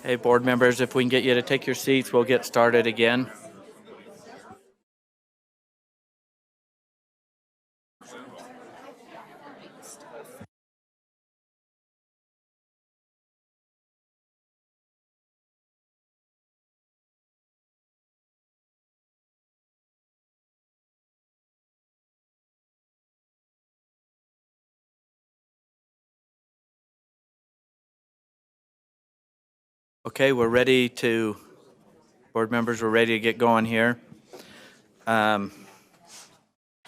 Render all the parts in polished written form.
Hey, board members, if we can get you to take your seats, we'll get started again. Okay, we're ready to, board members, we're ready to get going here. Where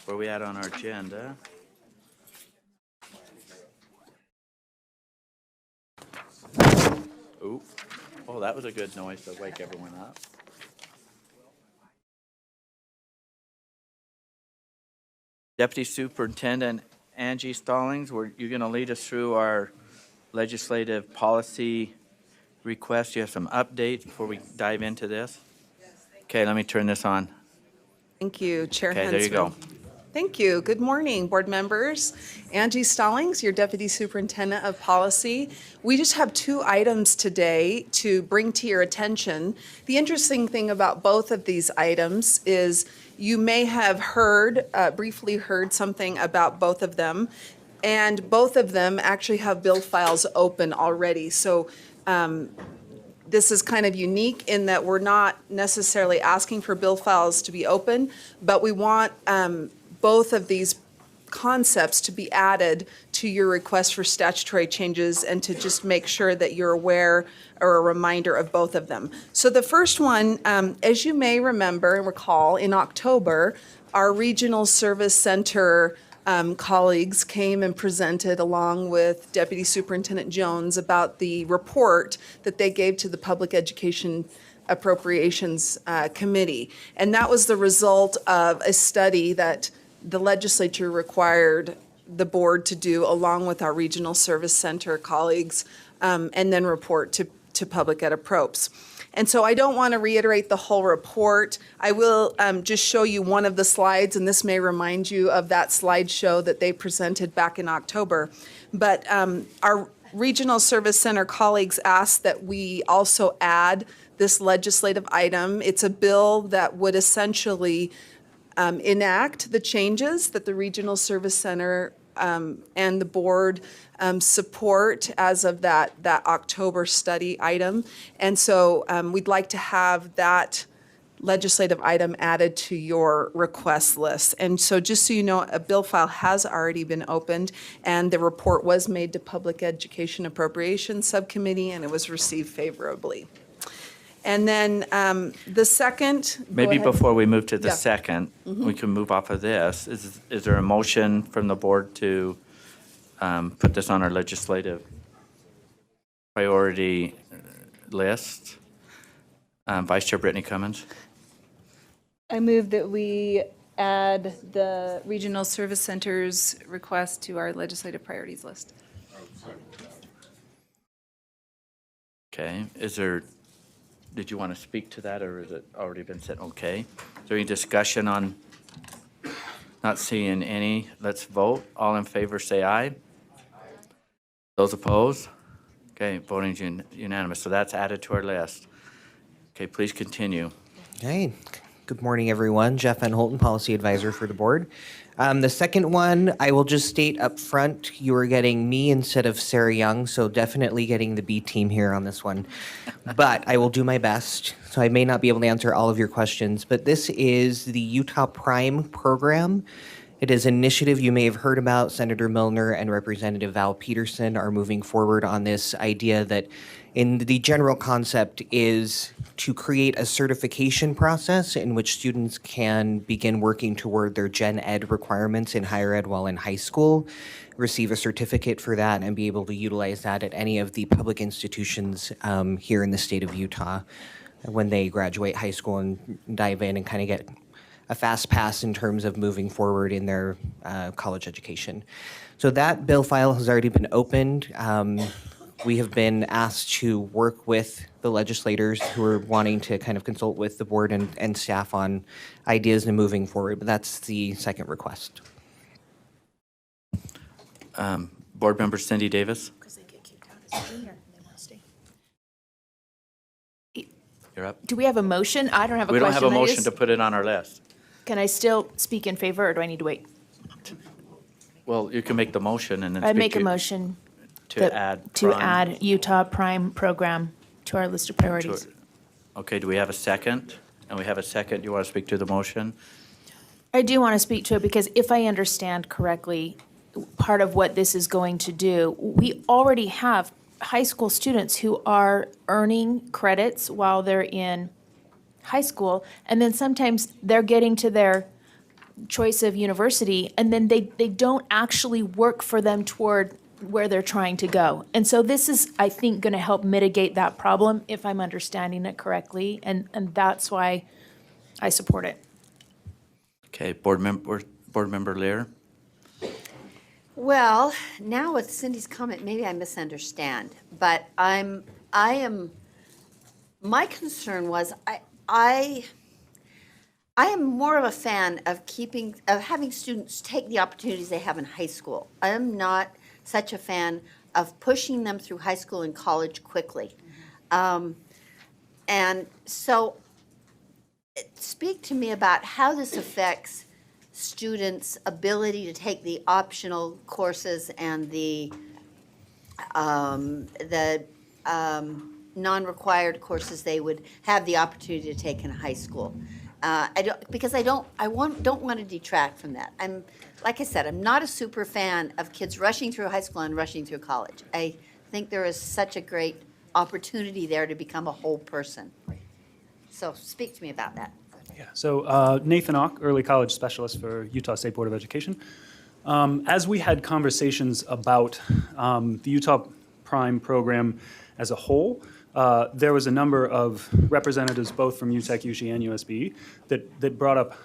are we at on our agenda? Ooh, oh, that was a good noise to wake everyone up. Deputy Superintendent Angie Stallings, you're going to lead us through our legislative policy request. You have some updates before we dive into this? Okay, let me turn this on. Thank you, Chair Okay, Hensman. there you go. Thank you. Good morning, board members. Angie Stallings, your Deputy Superintendent of Policy. We just have 2 items today to bring to your attention. The interesting thing about both of these items is you may have briefly heard something about both of them, and both of them actually have bill files open already. So this is kind of unique in that we're not necessarily asking for bill files to be open, but we want both of these concepts to be added to your request for statutory changes and to just make sure that you're aware or a reminder of both of them. So the first one, as you may remember and recall, in October, our Regional Service Center colleagues came and presented along with Deputy Superintendent Jones about the report that they gave to the Public Education Appropriations Committee. And that was the result of a study that the legislature required the board to do along with our Regional Service Center colleagues and then report to Public Ed Appropes. And so I don't want to reiterate the whole report. I will just show you one of the slides, and this may remind you of that slideshow that they presented back in October. But our Regional Service Center colleagues asked that we also add this legislative item. It's a bill that would essentially enact the changes that the Regional Service Center and the board support as of that October study item. And so we'd like to have that legislative item added to your request list. And so just so you know, a bill file has already been opened, and the report was made to Public Education Appropriations Subcommittee, and it was received favorably. And then the second. Maybe before we move to the Yeah. second, we can move off of this. Is there a motion from the board to put this on our legislative priority list? Vice Chair Brittany Cummins. I move that we add the Regional Service Center's request to our legislative priorities list. Okay, did you want to speak to that, or has it already been said? Okay. Is there any discussion on? Not seeing any. Let's vote. All in favor, say aye. Those opposed? Okay, voting's unanimous. So that's added to our list. Okay, please continue. Hey, good morning, everyone. Jeff Van Holten, Policy Advisor for the board. The second one, I will just state up front, you are getting me instead of Sarah Young, so definitely getting the B team here on this one. But I will do my best, so I may not be able to answer all of your questions. But this is the Utah Prime program. It is an initiative you may have heard about. Senator Milner and Representative Val Peterson are moving forward on this idea that in the general concept is to create a certification process in which students can begin working toward their gen ed requirements in higher ed while in high school, receive a certificate for that, and be able to utilize that at any of the public institutions here in the state of Utah when they graduate high school and dive in and kind of get a fast pass in terms of moving forward in their college education. So that bill file has already been opened. We have been asked to work with the legislators who are wanting to kind of consult with the board and staff on ideas and moving forward, but that's the second request. Board Member Cindy Davis. You're up. Do we have a motion? I don't have a We question. don't have a I motion just- to put it on our list. Can I still speak in favor, or do I need to wait? Well, you can make the motion and then I'd speak make a to- motion To that- add. to Prime add Utah Prime program to our list of to priorities. it. Okay, do we have a second? And we have a second. You want to speak to the motion? I do want to speak to it because if I understand correctly, part of what this is going to do, we already have high school students who are earning credits while they're in high school, and then sometimes they're getting to their choice of university, and then they don't actually work for them toward where they're trying to go. And so this is, I think, going to help mitigate that problem, if I'm understanding it correctly, and that's why I support it. Okay, Board Member Lear? Well, now with Cindy's comment, maybe I misunderstand, but my concern was, I am more of a fan of having students take the opportunities they have in high school. I am not such a fan of pushing them through high school and college quickly. And so, speak to me about how this affects students' ability to take the optional courses and the non-required courses they would have the opportunity to take in high school. I don't want to detract from that. Like I said, I'm not a super fan of kids rushing through high school and rushing through college. I think there is such a great opportunity there to become a whole person. So speak to me about that. Yeah, so Nathan Ock, early college specialist for Utah State Board of Education. As we had conversations about the Utah Prime program as a whole, there was a number of representatives, both from UTEC, USHE, and USB, that brought up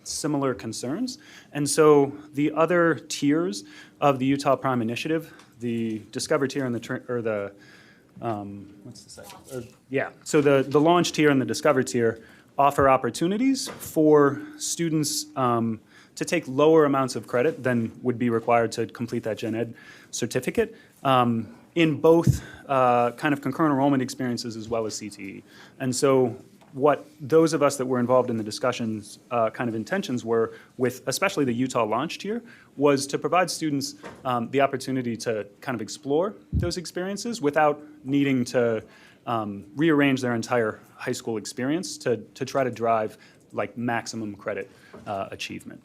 similar concerns. And so the other tiers of the Utah Prime initiative, the Discover tier and the what's the second? So the launch tier and the Discover tier offer opportunities for students to take lower amounts of credit than would be required to complete that gen ed certificate in both kind of concurrent enrollment experiences as well as CTE. And so what those of us that were involved in the discussions kind of intentions were with especially the Utah launch tier was to provide students the opportunity to kind of explore those experiences without needing to rearrange their entire high school experience to try to drive like maximum credit achievement.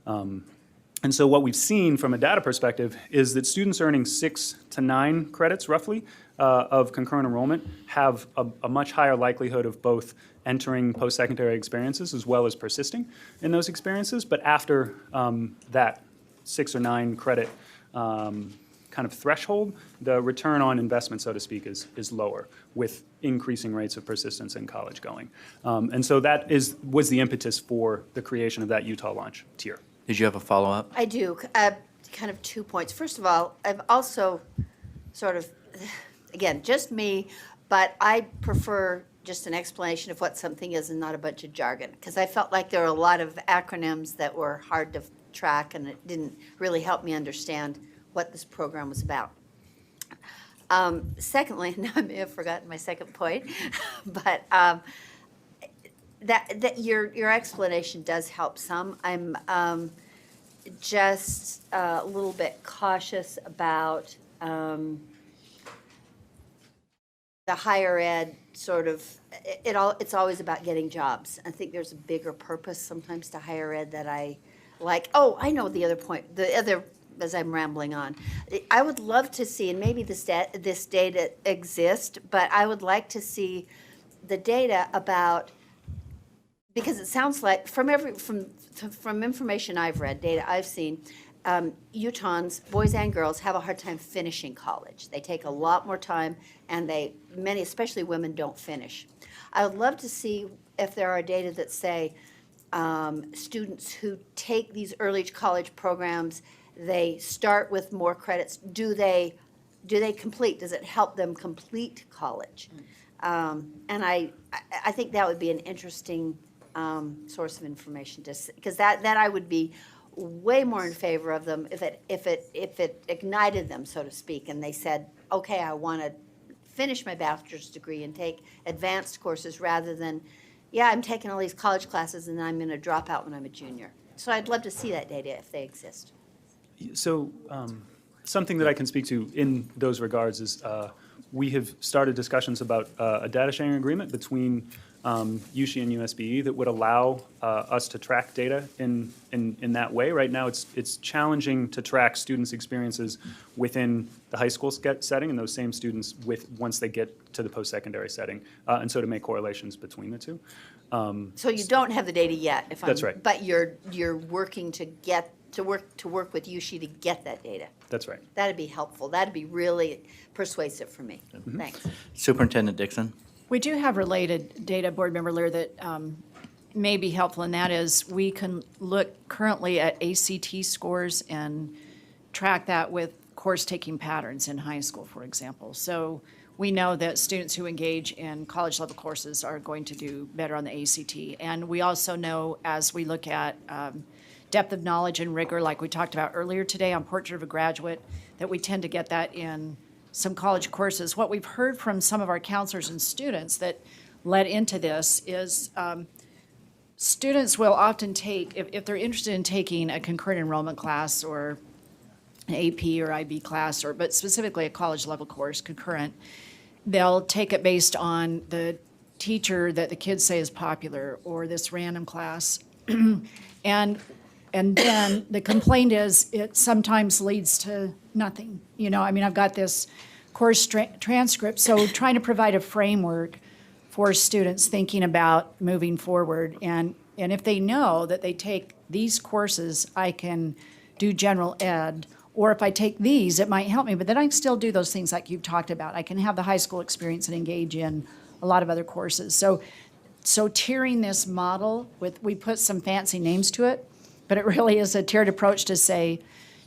And so what we've seen from a data perspective is that students earning 6 to 9 credits roughly of concurrent enrollment have a much higher likelihood of both entering post-secondary experiences as well as persisting in those experiences. But after that 6 or 9 credit kind of threshold, the return on investment, so to speak, is lower with increasing rates of persistence in college going. And so that was the impetus for the creation of that Utah launch tier. Did you have a follow-up? I do. Kind of 2 points. First of all, I've also sort of, again, just me, but I prefer just an explanation of what something is and not a bunch of jargon, because I felt like there were a lot of acronyms that were hard to track, and it didn't really help me understand what this program was about. Secondly, now I may have forgotten my second point, but that your explanation does help some. I'm just a little bit cautious about the higher ed sort of, it's always about getting jobs. I think there's a bigger purpose sometimes to higher ed that I like. Oh, I know the other point, as I'm rambling on. I would love to see, and maybe this data exists, but I would like to see the data about, because it sounds like from information I've read, data I've seen, Utahns, boys and girls, have a hard time finishing college. They take a lot more time, and many, especially women, don't finish. I would love to see if there are data that say students who take these early college programs, they start with more credits. Do they complete? Does it help them complete college? And I think that would be an interesting source of information, because that I would be way more in favor of them if it ignited them, so to speak, and they said, okay, I want to finish my bachelor's degree and take advanced courses rather than, yeah, I'm taking all these college classes and then I'm going to drop out when I'm a junior. So I'd love to see that data if they exist. So something that I can speak to in those regards is we have started discussions about a data sharing agreement between USHE and USBE that would allow us to track data in that way. Right now, it's challenging to track students' experiences within the high school setting and those same students once they get to the post-secondary setting, and so to make correlations between the two. So you don't have the data yet, if I'm. That's right. But you're working to work with USHE to get that data. That's right. That'd be helpful. That'd be really persuasive for me. Thanks. Superintendent Dixon? We do have related data, Board Member Lear, that may be helpful, and that is we can look currently at ACT scores and track that with course-taking patterns in high school, for example. So we know that students who engage in college-level courses are going to do better on the ACT. And we also know, as we look at depth of knowledge and rigor, like we talked about earlier today on Portrait of a Graduate, that we tend to get that in some college courses. What we've heard from some of our counselors and students that led into this is students will often take, if they're interested in taking a concurrent enrollment class or an AP or IB class, but specifically a college level course, concurrent, they'll take it based on the teacher that the kids say is popular or this random class. And then the complaint is it sometimes leads to nothing. You know, I mean, I've got this course transcript, so trying to provide a framework for students thinking about moving forward. And if they know that they take these courses, I can do general ed, or if I take these, it might help me, but then I can still do those things like you've talked about. I can have the high school experience and engage in a lot of other courses. So tiering this model we put some fancy names to it, but it really is a tiered approach to say,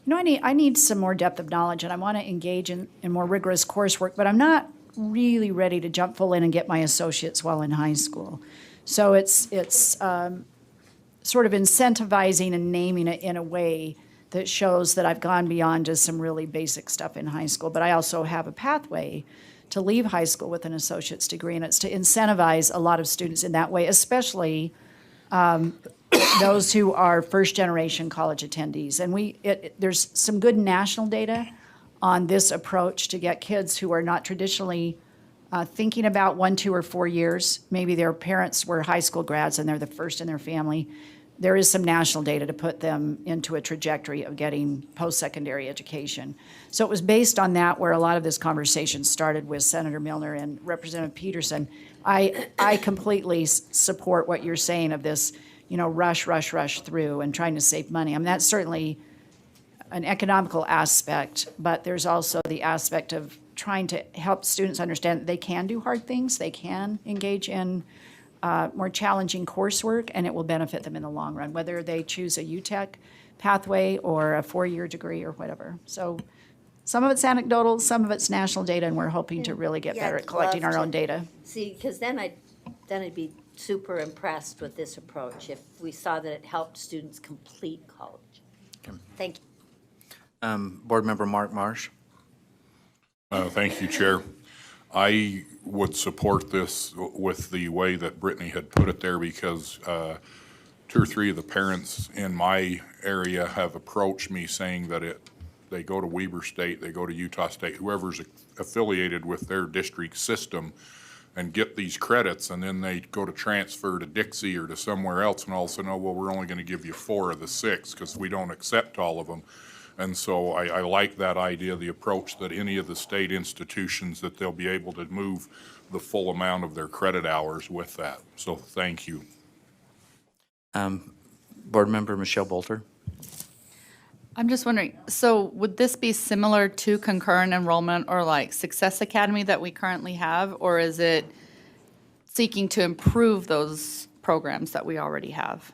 you know, I need some more depth of knowledge and I want to engage in more rigorous coursework, but I'm not really ready to jump full in and get my associates while in high school. So it's sort of incentivizing and naming it in a way that shows that I've gone beyond just some really basic stuff in high school, but I also have a pathway to leave high school with an associate's degree, and it's to incentivize a lot of students in that way, especially those who are first-generation college attendees. And there's some good national data on this approach to get kids who are not traditionally thinking about 1, 2, or 4 years. Maybe their parents were high school grads and they're the first in their family. There is some national data to put them into a trajectory of getting post-secondary education. So it was based on that where a lot of this conversation started with Senator Milner and Representative Peterson. I completely support what you're saying of this, you know, rush through and trying to save money. I mean, that's certainly an economical aspect, but there's also the aspect of trying to help students understand that they can do hard things, they can engage in more challenging coursework, and it will benefit them in the long run, whether they choose a UTEC pathway or a 4-year degree or whatever. So some of it's anecdotal, some of it's national data, and we're hoping to really get Yeah, better I'd at collecting love our to own data. See, because then I'd be super impressed with this approach if we saw that it helped students complete college. Thank you. Board Member Mark Marsh? Thank you, Chair. I would support this with the way that Brittany had put it there because 2 or 3 of the parents in my area have approached me saying that they go to Weber State, they go to Utah State, whoever's affiliated with their district system and get these credits, and then they go to transfer to Dixie or to somewhere else and all of a sudden, oh, well, we're only going to give you 4 of the 6 because we don't accept all of them. And so I like that idea, the approach that any of the state institutions, that they'll be able to move the full amount of their credit hours with that. So thank you. Board Member Michelle Bolter? I'm just wondering, so would this be similar to concurrent enrollment or like Success Academy that we currently have? Or is it seeking to improve those programs that we already have?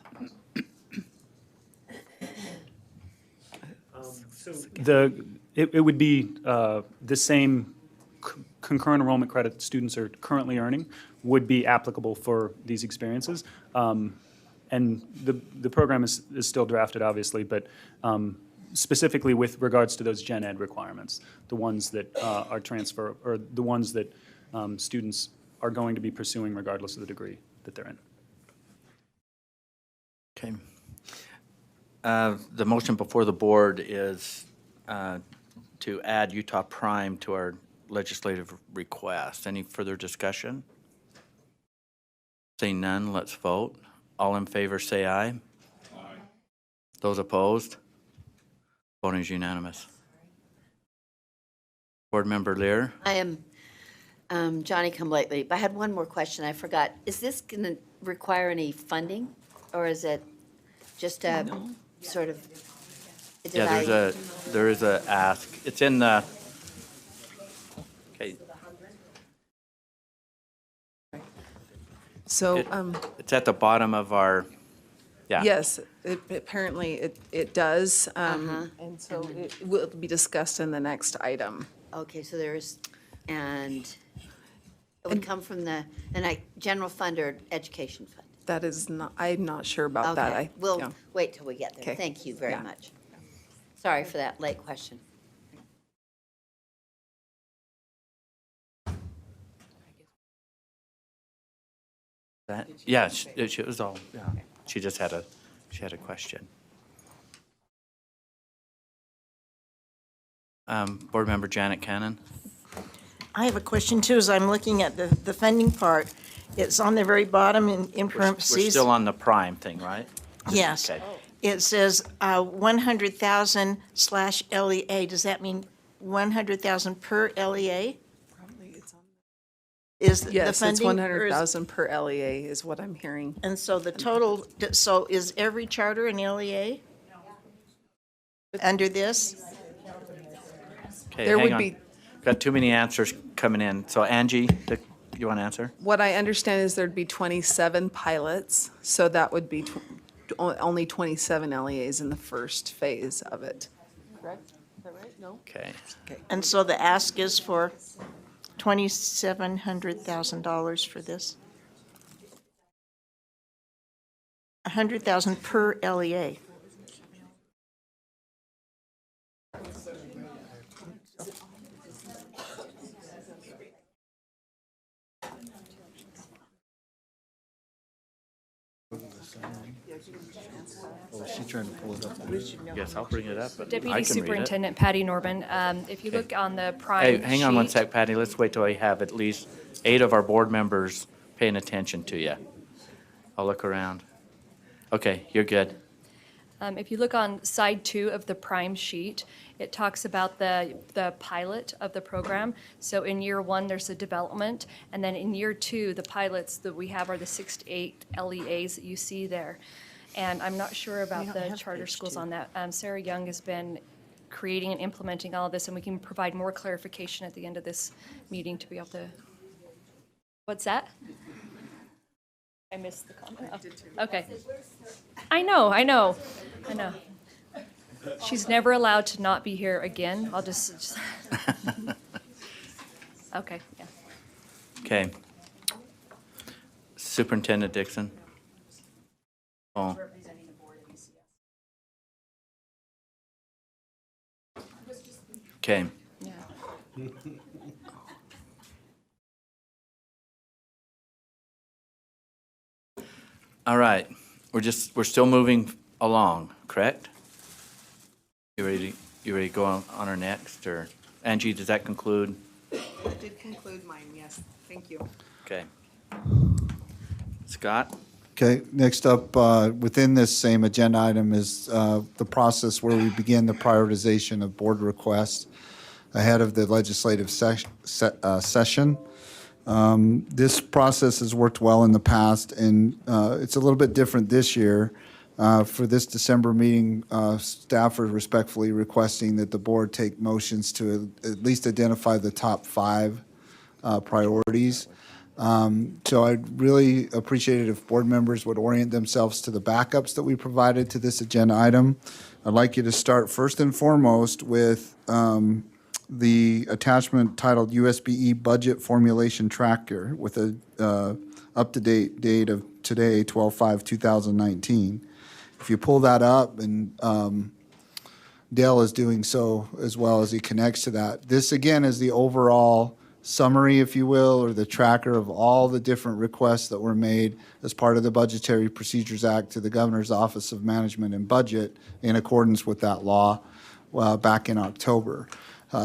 It would be the same concurrent enrollment credit students are currently earning would be applicable for these experiences. And the program is still drafted, obviously, but specifically with regards to those gen ed requirements, the ones that are transfer, or the ones that students are going to be pursuing regardless of the degree that they're in. Okay. The motion before the board is to add Utah Prime to our legislative request. Any further discussion? Seeing none, let's vote. All in favor, say aye. Aye. Those opposed? Voting is unanimous. Board Member Lear? I am Johnny come lately, but I had one more question. I forgot. Is this going to require any funding, or is it just a sort of? Yeah, there is a ask. It's in the, okay, So, it's at the bottom of our, yeah. yes, apparently it does. And so it will be discussed in the next item. Okay, so there's, and it would come from the, general fund or education fund? That is not, I'm not sure about that. Okay, we'll yeah. wait till we get there. Okay. Thank you very Yeah. much. Sorry for that late question. That, yeah, she was all, yeah. She just had a question. Board Member Janet Cannon? I have a question too, as I'm looking at the funding part. It's on the very bottom in We're parentheses. still on the prime thing, right? Yes. Okay. It says 100,000 / LEA. Does that mean 100,000 per LEA? Is the Yes, it's funding? or is- 100,000 per LEA is what I'm hearing. And so the total, so is every charter an LEA? Under this? Okay, There hang would on. be- Got too many answers coming in. So Angie, you want to answer? What I understand is there'd be 27 pilots, so that would be only 27 LEAs in the first phase of it. Correct? Is that right? No? Okay. And so the ask is for $2,700,000 for this? 100,000 per LEA. Yes, I'll bring it up, but I Deputy can read it. Superintendent Patty Norman, if you look on the prime Hey, hang on one sheet- sec, Patty. Let's wait till I have at least 8 of our board members paying attention to you. I'll look around. Okay, you're good. If you look on side 2 of the prime sheet, it talks about the pilot of the program. So in year 1, there's a development, and then in year 2, the pilots that we have are the 6 to 8 LEAs that you see there. And I'm not sure about don't the have charter page schools 2. on that. Sarah Young has been creating and implementing all of this, and we can provide more clarification at the end of this meeting to be able to. What's that? I missed the comment. Oh, okay. I know. She's never allowed to not be here again. I'll just okay, yeah. Okay. Superintendent Dixon? Oh. Okay. Yeah. All right. We're still moving along, correct? You ready to go on our next, or Angie, does that conclude? That did conclude mine, yes. Thank you. Okay. Scott? Okay, next up, within this same agenda item is the process where we begin the prioritization of board requests ahead of the legislative session. This process has worked well in the past, and it's a little bit different this year. For this December meeting, staff are respectfully requesting that the board take motions to at least identify the top 5 priorities. So I'd really appreciate it if board members would orient themselves to the backups that we provided to this agenda item. I'd like you to start first and foremost with the attachment titled USBE Budget Formulation Tracker with a up-to-date date of today, 12/5/2019. If you pull that up, and Dale is doing so as well as he connects to that. This, again, is the overall summary, if you will, or the tracker of all the different requests that were made as part of the Budgetary Procedures Act to the Governor's Office of Management and Budget in accordance with that law back in October.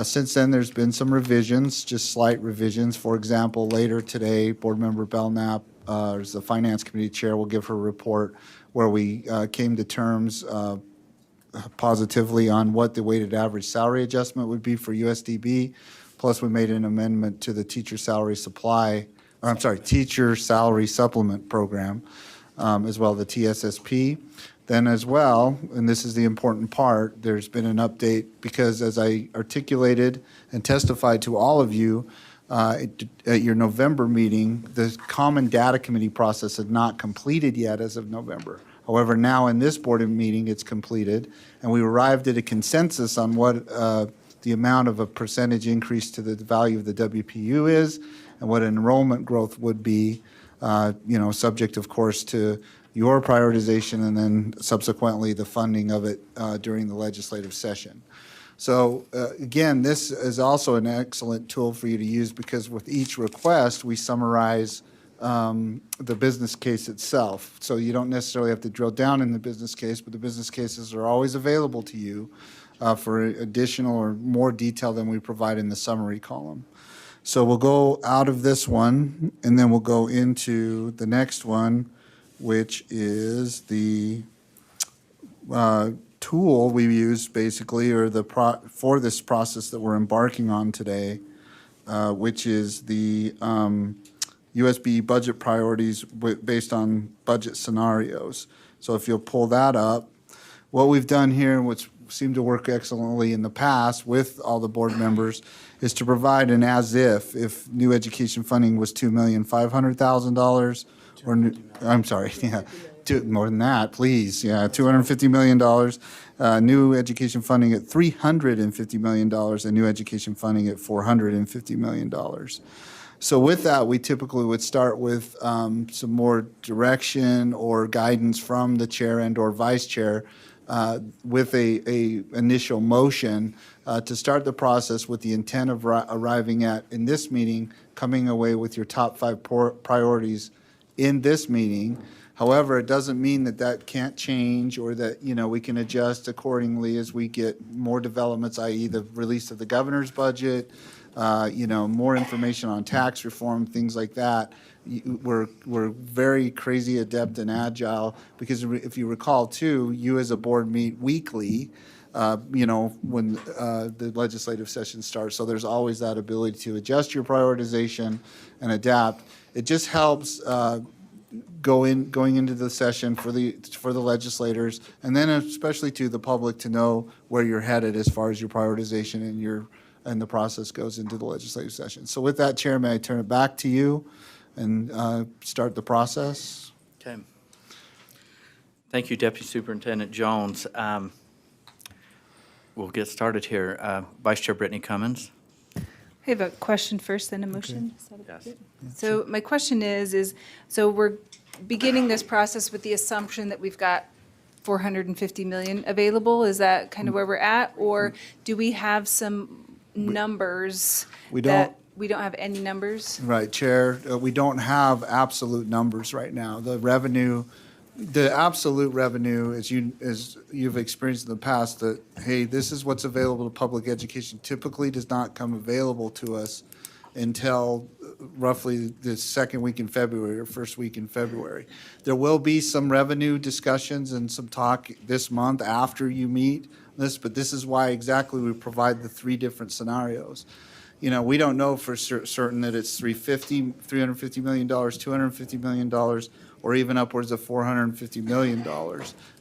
Since then, there's been some revisions, just slight revisions. For example, later today, Board Member Belknap, as the Finance Committee Chair, will give her report where we came to terms positively on what the weighted average salary adjustment would be for USDB. Plus, we made an amendment to the teacher salary teacher salary supplement program, as well, the TSSP. Then as well, and this is the important part, there's been an update because as I articulated and testified to all of you at your November meeting, the Common Data Committee process had not completed yet as of November. However, now in this board meeting, it's completed, and we arrived at a consensus on what the amount of a percentage increase to the value of the WPU is and what enrollment growth would be, subject, of course, to your prioritization and then subsequently the funding of it during the legislative session. So again, this is also an excellent tool for you to use because with each request, we summarize the business case itself. So you don't necessarily have to drill down in the business case, but the business cases are always available to you for additional or more detail than we provide in the summary column. So we'll go out of this one, and then we'll go into the next one, which is the tool we use basically, or for this process that we're embarking on today, which is the USB budget priorities based on budget scenarios. So if you'll pull that up, what we've done here, which seemed to work excellently in the past with all the board members, is to provide an as-if new education funding was $2,500,000, or I'm sorry, yeah, more than that, please, yeah, $250 million, new education funding at $350 million, and new education funding at $450 million. So with that, we typically would start with some more direction or guidance from the chair and or vice chair with a initial motion to start the process with the intent of arriving at, in this meeting, coming away with your top 5 priorities in this meeting. However, it doesn't mean that that can't change or that, we can adjust accordingly as we get more developments, i.e. the release of the governor's budget, more information on tax reform, things like that. We're very crazy adept and agile because if you recall too, you as a board meet weekly, when the legislative session starts. So there's always that ability to adjust your prioritization and adapt. It just helps going into the session for the legislators, and then especially to the public to know where you're headed as far as your prioritization and the process goes into the legislative session. So with that, Chair, may I turn it back to you and start the process? Okay. Thank you, Deputy Superintendent Jones. We'll get started here. Vice Chair Brittany Cummins. I have a question first, then a motion. Is that Yes. okay? So my question is, so we're beginning this process with the assumption that we've got 450 million available? Is that kind of where we're at? Or do we have some numbers? We that don't. We don't have any numbers? Right, Chair. We don't have absolute numbers right now. The absolute revenue, as you've experienced in the past, that, hey, this is what's available to public education, typically does not come available to us until roughly the second week in February or first week in February. There will be some revenue discussions and some talk this month after you meet this, but this is why exactly we provide the 3 different scenarios. We don't know for certain that it's $350 million, $250 million, or even upwards of $450 million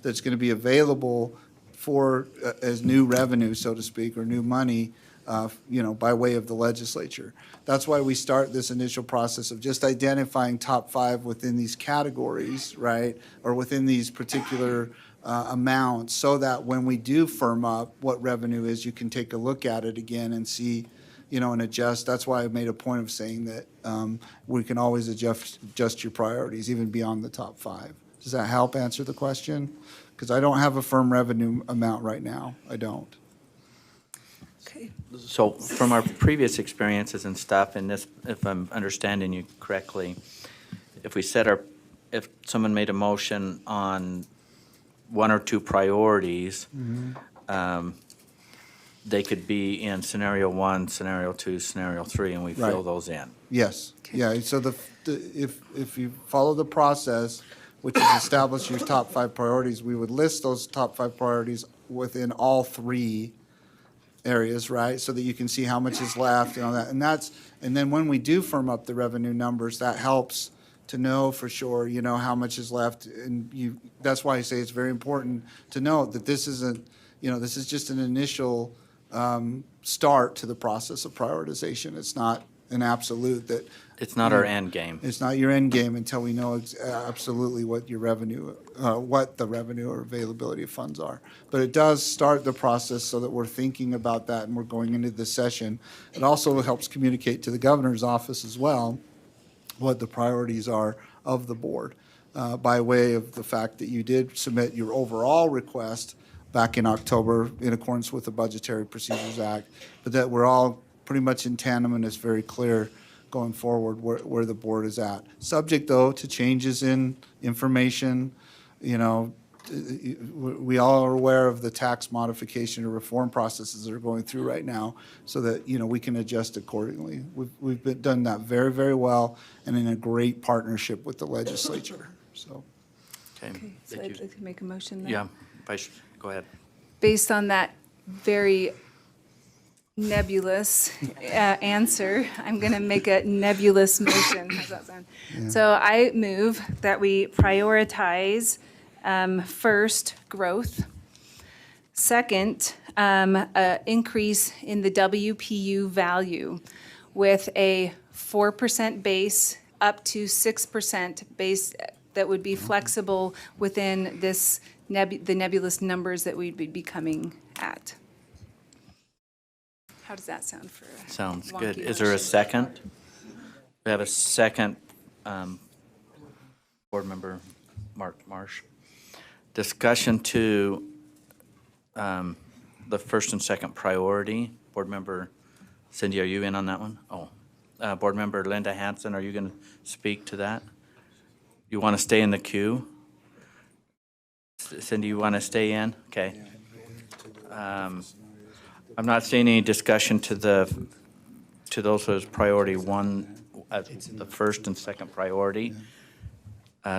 that's going to be available for as new revenue, so to speak, or new money, by way of the legislature. That's why we start this initial process of just identifying top 5 within these categories, right, or within these particular amounts, so that when we do firm up what revenue is, you can take a look at it again and see, and adjust. That's why I made a point of saying that we can always adjust your priorities, even beyond the top 5. Does that help answer the question? Because I don't have a firm revenue amount right now. I don't. Okay. So from our previous experiences and stuff, and this, if I'm understanding you correctly, if we if someone made a motion on one or two priorities, they could be in scenario 1, scenario 2, scenario 3, and we fill Right. those in. Yes, yeah, so if you follow the process, which is establish your top 5 priorities, we would list those top 5 priorities within all 3 areas, right? So that you can see how much is left and all that. And then when we do firm up the revenue numbers, that helps to know for sure, how much is left. And that's why I say it's very important to note that this isn't, this is just an initial start to the process of prioritization. It's not an absolute that. It's not our end game. It's not your end game until we know absolutely what your revenue, what the revenue or availability of funds are. But it does start the process so that we're thinking about that and we're going into this session. It also helps communicate to the governor's office as well what the priorities are of the board by way of the fact that you did submit your overall request back in October in accordance with the Budgetary Procedures Act, but that we're all pretty much in tandem and it's very clear going forward where the board is at. Subject, though, to changes in information, we all are aware of the tax modification or reform processes that are going through right now so that, we can adjust accordingly. We've done that very, very well and in a great partnership with the legislature, so. Okay. Okay, so Did I'd you- like to make a motion then. Yeah, go ahead. Based on that very nebulous answer, I'm going to make a nebulous motion. How's that sound? So I move that we prioritize first, growth. Second, increase in the WPU value with a 4% base up to 6% base that would be flexible within this the nebulous numbers that we'd be coming at. How does that sound for a Sounds wonky good. Is there a motion? second? We have a second, Board Member Mark Marsh. Discussion to the first and second priority. Board Member Cindy, are you in on that one? Oh. Board Member Linda Hanson, are you going to speak to that? You want to stay in the queue? Cindy, you want to stay in? Okay. I'm not seeing any discussion to those as priority 1, the first and second priority.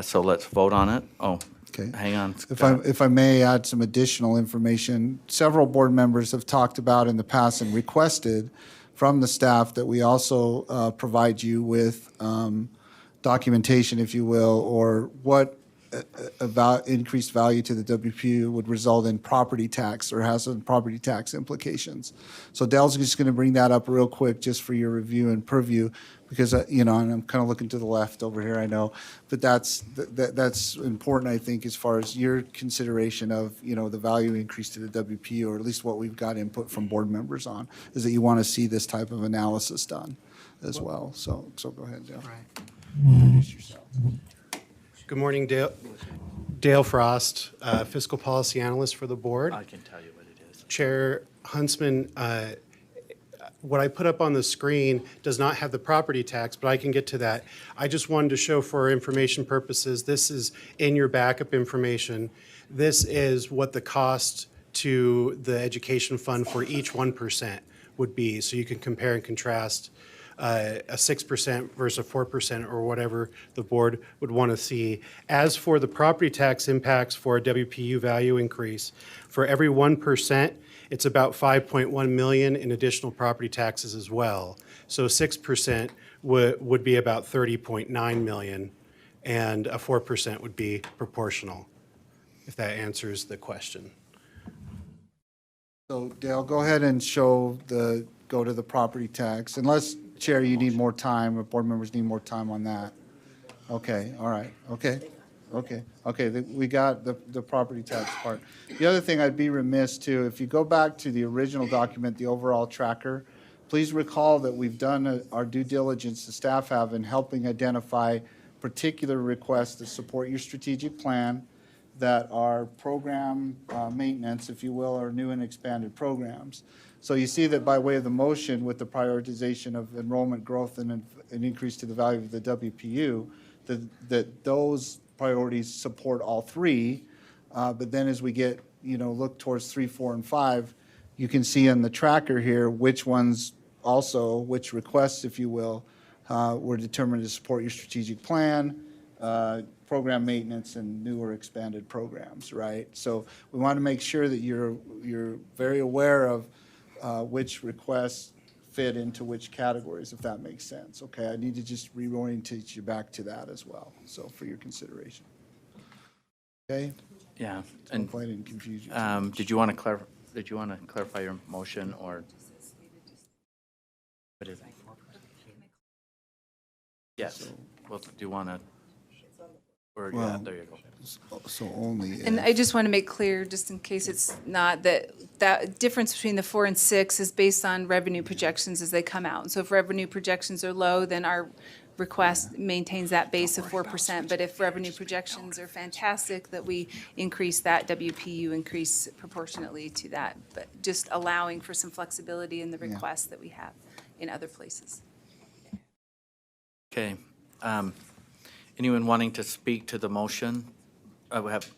So let's vote on it. Oh, Okay. hang on. If I may add some additional information, several board members have talked about in the past and requested from the staff that we also provide you with documentation, if you will, or what about increased value to the WPU would result in property tax or has some property tax implications. So Dell's just going to bring that up real quick just for your review and purview because, and I'm kind of looking to the left over here, I know, but that's important, I think, as far as your consideration of, the value increase to the WPU, or at least what we've got input from board members on, is that you want to see this type of analysis done as well. So go ahead, Dell. Introduce yourself. Good morning, Dale. Dale Frost, Fiscal Policy Analyst for the Board. I can tell you what it is. Chair Huntsman, what I put up on the screen does not have the property tax, but I can get to that. I just wanted to show for information purposes, this is in your backup information. This is what the cost to the education fund for each 1% would be. So you can compare and contrast a 6% versus a 4% or whatever the board would want to see. As for the property tax impacts for a WPU value increase, for every 1%, it's about 5.1 million in additional property taxes as well. So 6% would be about 30.9 million, and a 4% would be proportional, if that answers the question. So Dale, go ahead and go to the property tax, unless, Chair, you need more time, or board members need more time on that. Okay, all right, okay, we got the property tax part. The other thing I'd be remiss too, if you go back to the original document, the overall tracker, please recall that we've done our due diligence, the staff have, in helping identify particular requests to support your strategic plan that are program maintenance, if you will, or new and expanded programs. So you see that by way of the motion with the prioritization of enrollment growth and an increase to the value of the WPU, that those priorities support all three. But then as we get, look towards 3, 4, and 5, you can see in the tracker here which ones also, which requests, if you will, were determined to support your strategic plan, program maintenance, and new or expanded programs, right? So we want to make sure that you're very aware of which requests fit into which categories, if that makes sense, okay? I need to just reorientate you back to that as well, so for your consideration. Okay? Yeah, And and I didn't confuse you. did you want to clarify your motion, or? What is it? Yes, well, do you want to? Or, yeah, Well, there you go. So only And if- I just want to make clear, just in case it's not, that difference between the 4 and 6 is based on revenue projections as they come out. And so if revenue projections are low, then our request maintains that base of 4%. But if revenue projections are fantastic, that we increase that WPU increase proportionately to that. But just allowing for some flexibility in the requests that we have in other places. Okay. Anyone wanting to speak to the motion? We have,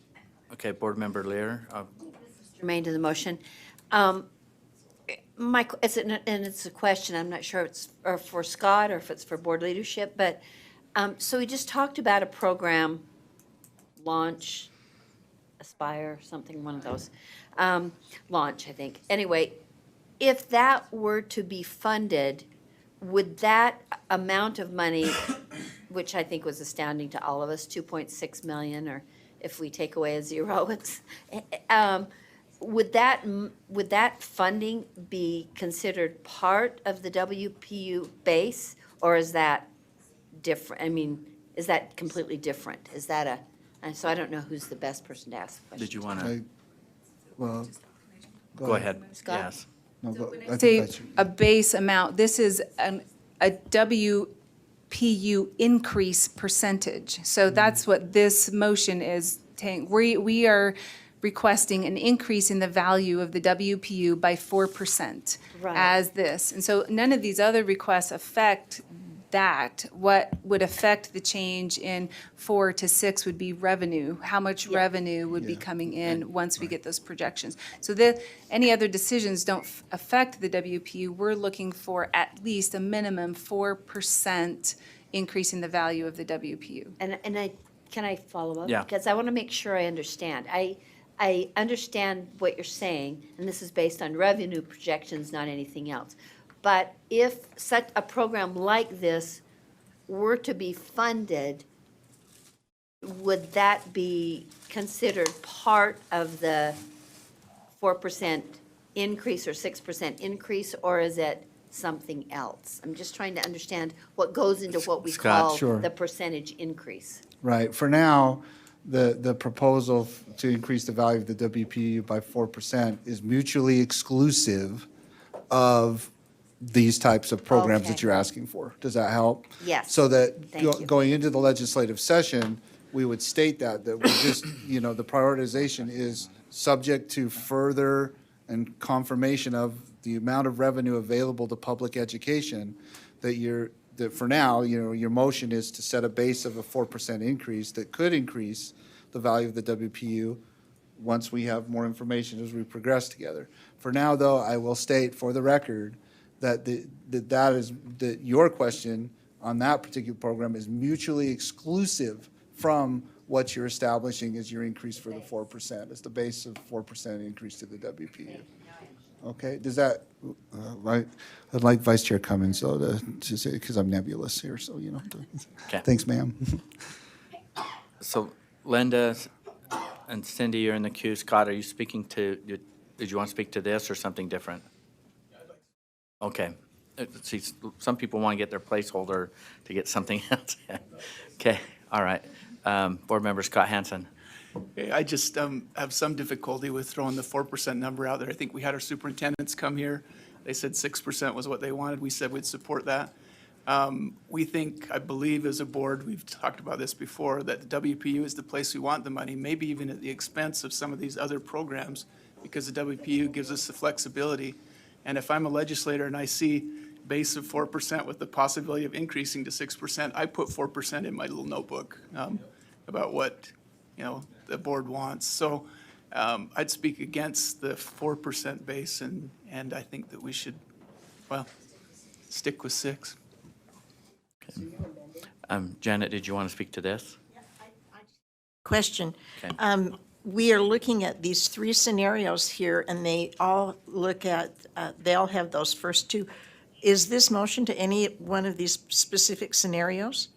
okay, Board Member Lear. Germain to the motion. It's a question, I'm not sure if it's or for Scott or if it's for board leadership, but, so we just talked about a program, Launch, Aspire, something, one of those. Launch, I think. Anyway, if that were to be funded, would that amount of money, which I think was astounding to all of us, 2.6 million, or if we take away a zero, it's, would that funding be considered part of the WPU base, or is that different? I mean, is that completely different? Is that and so I don't know who's the best person to ask the question. Did you want to? I- Well, Go ahead. Scott? Yes. No, but I think Say that's your- a base amount, this is a WPU increase percentage. So that's what this motion is saying. We are requesting an increase in the value of the WPU by 4% Right. as this. And so none of these other requests affect that. What would affect the change in 4 to 6 would be revenue. How much revenue would be coming in once we get those projections. So any other decisions don't affect the WPU. We're looking for at least a minimum 4% increase in the value of the WPU. Can I follow up? Yeah. Because I want to make sure I understand. I understand what you're saying, and this is based on revenue projections, not anything else. But if such a program like this were to be funded, would that be considered part of the 4% increase or 6% increase, or is it something else? I'm just trying to understand what goes into what we Scott, call sure. the percentage increase. Right, for now, the proposal to increase the value of the WPU by 4% is mutually exclusive of these types of programs that Okay. you're asking for. Does that help? Yes. So that Thank you. going into the legislative session, we would state that we just, the prioritization is subject to further and confirmation of the amount of revenue available to public education, that for now, your motion is to set a base of a 4% increase that could increase the value of the WPU once we have more information as we progress together. For now, though, I will state for the record that that your question on that particular program is mutually exclusive from what you're establishing as your increase for the 4%. It's the base of 4% increase to the WPU. Okay, does that, I'd like Vice Chair Cummings, though, to say, because I'm nebulous here, so, Okay. Thanks, ma'am. So Linda and Cindy, you're in the queue. Scott, are you speaking to, did you want to speak to this or something different? Okay. See, some people want to get their placeholder to get something else. Okay, all right. Board Member Scott Hansen. I just have some difficulty with throwing the 4% number out there. I think we had our superintendents come here. They said 6% was what they wanted. We said we'd support that. We think, I believe as a board, we've talked about this before, that the WPU is the place we want the money, maybe even at the expense of some of these other programs, because the WPU gives us the flexibility. And if I'm a legislator and I see base of 4% with the possibility of increasing to 6%, I put 4% in my little notebook about what, the board wants. So I'd speak against the 4% base, and I think that we should, stick with 6. Janet, did you want to speak to this? Question. Okay. We are looking at these 3 scenarios here, and they all look at, they all have those first 2. Is this motion to any one of these specific scenarios?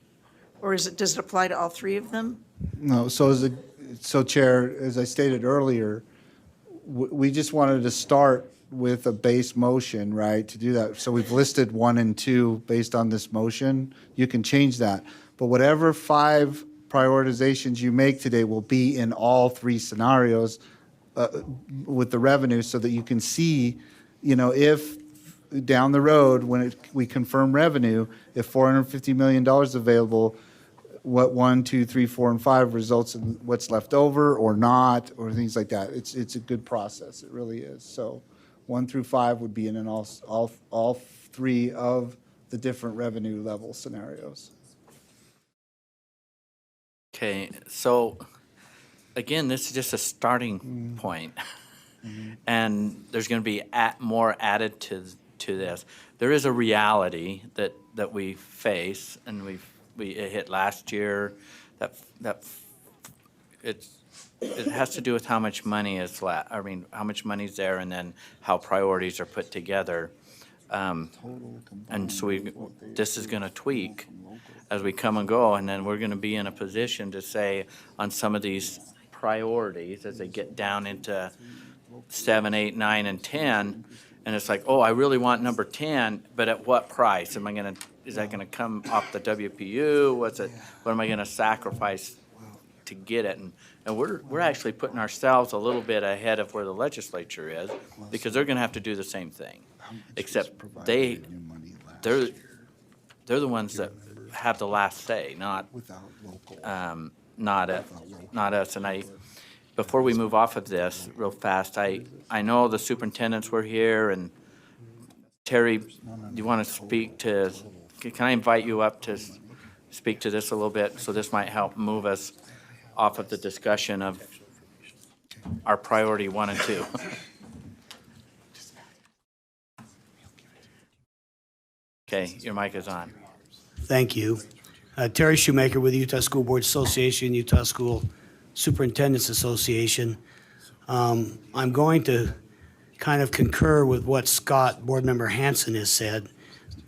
Or does it apply to all 3 of them? No, so Chair, as I stated earlier, we just wanted to start with a base motion, right, to do that. So we've listed 1 and 2 based on this motion. You can change that. But whatever 5 prioritizations you make today will be in all 3 scenarios with the revenue, so that you can see, if down the road, when we confirm revenue, if $450 million available, what 1, 2, 3, 4, and 5 results in what's left over or not, or things like that. It's a good process. It really is. So 1 through 5 would be in all 3 of the different revenue level scenarios. Okay, so again, this is just a starting point. And there's going to be more added to this. There is a reality that we face, and it hit last year, that it has to do with how much money is left. I mean, how much money's there, and then how priorities are put together. And so this is going to tweak as we come and go, and then we're going to be in a position to say on some of these priorities as they get down into 7, 8, 9, and 10, and it's like, oh, I really want number 10, but at what price? Is that gonna come off the WPU? What am I gonna sacrifice to get it? And we're actually putting ourselves a little bit ahead of where the legislature is, because they're gonna have to do the same thing. Except they're the ones that have the last say, not us. And before we move off of this real fast, I know the superintendents were here, and Terry, do you want to speak to, can I invite you up to speak to this a little bit? So this might help move us off of the discussion of our priority 1 and 2. Okay, your mic is on. Thank you. Terry Shoemaker with Utah School Board Association, Utah School Superintendents Association. I'm going to kind of concur with what Scott, Board Member Hanson, has said.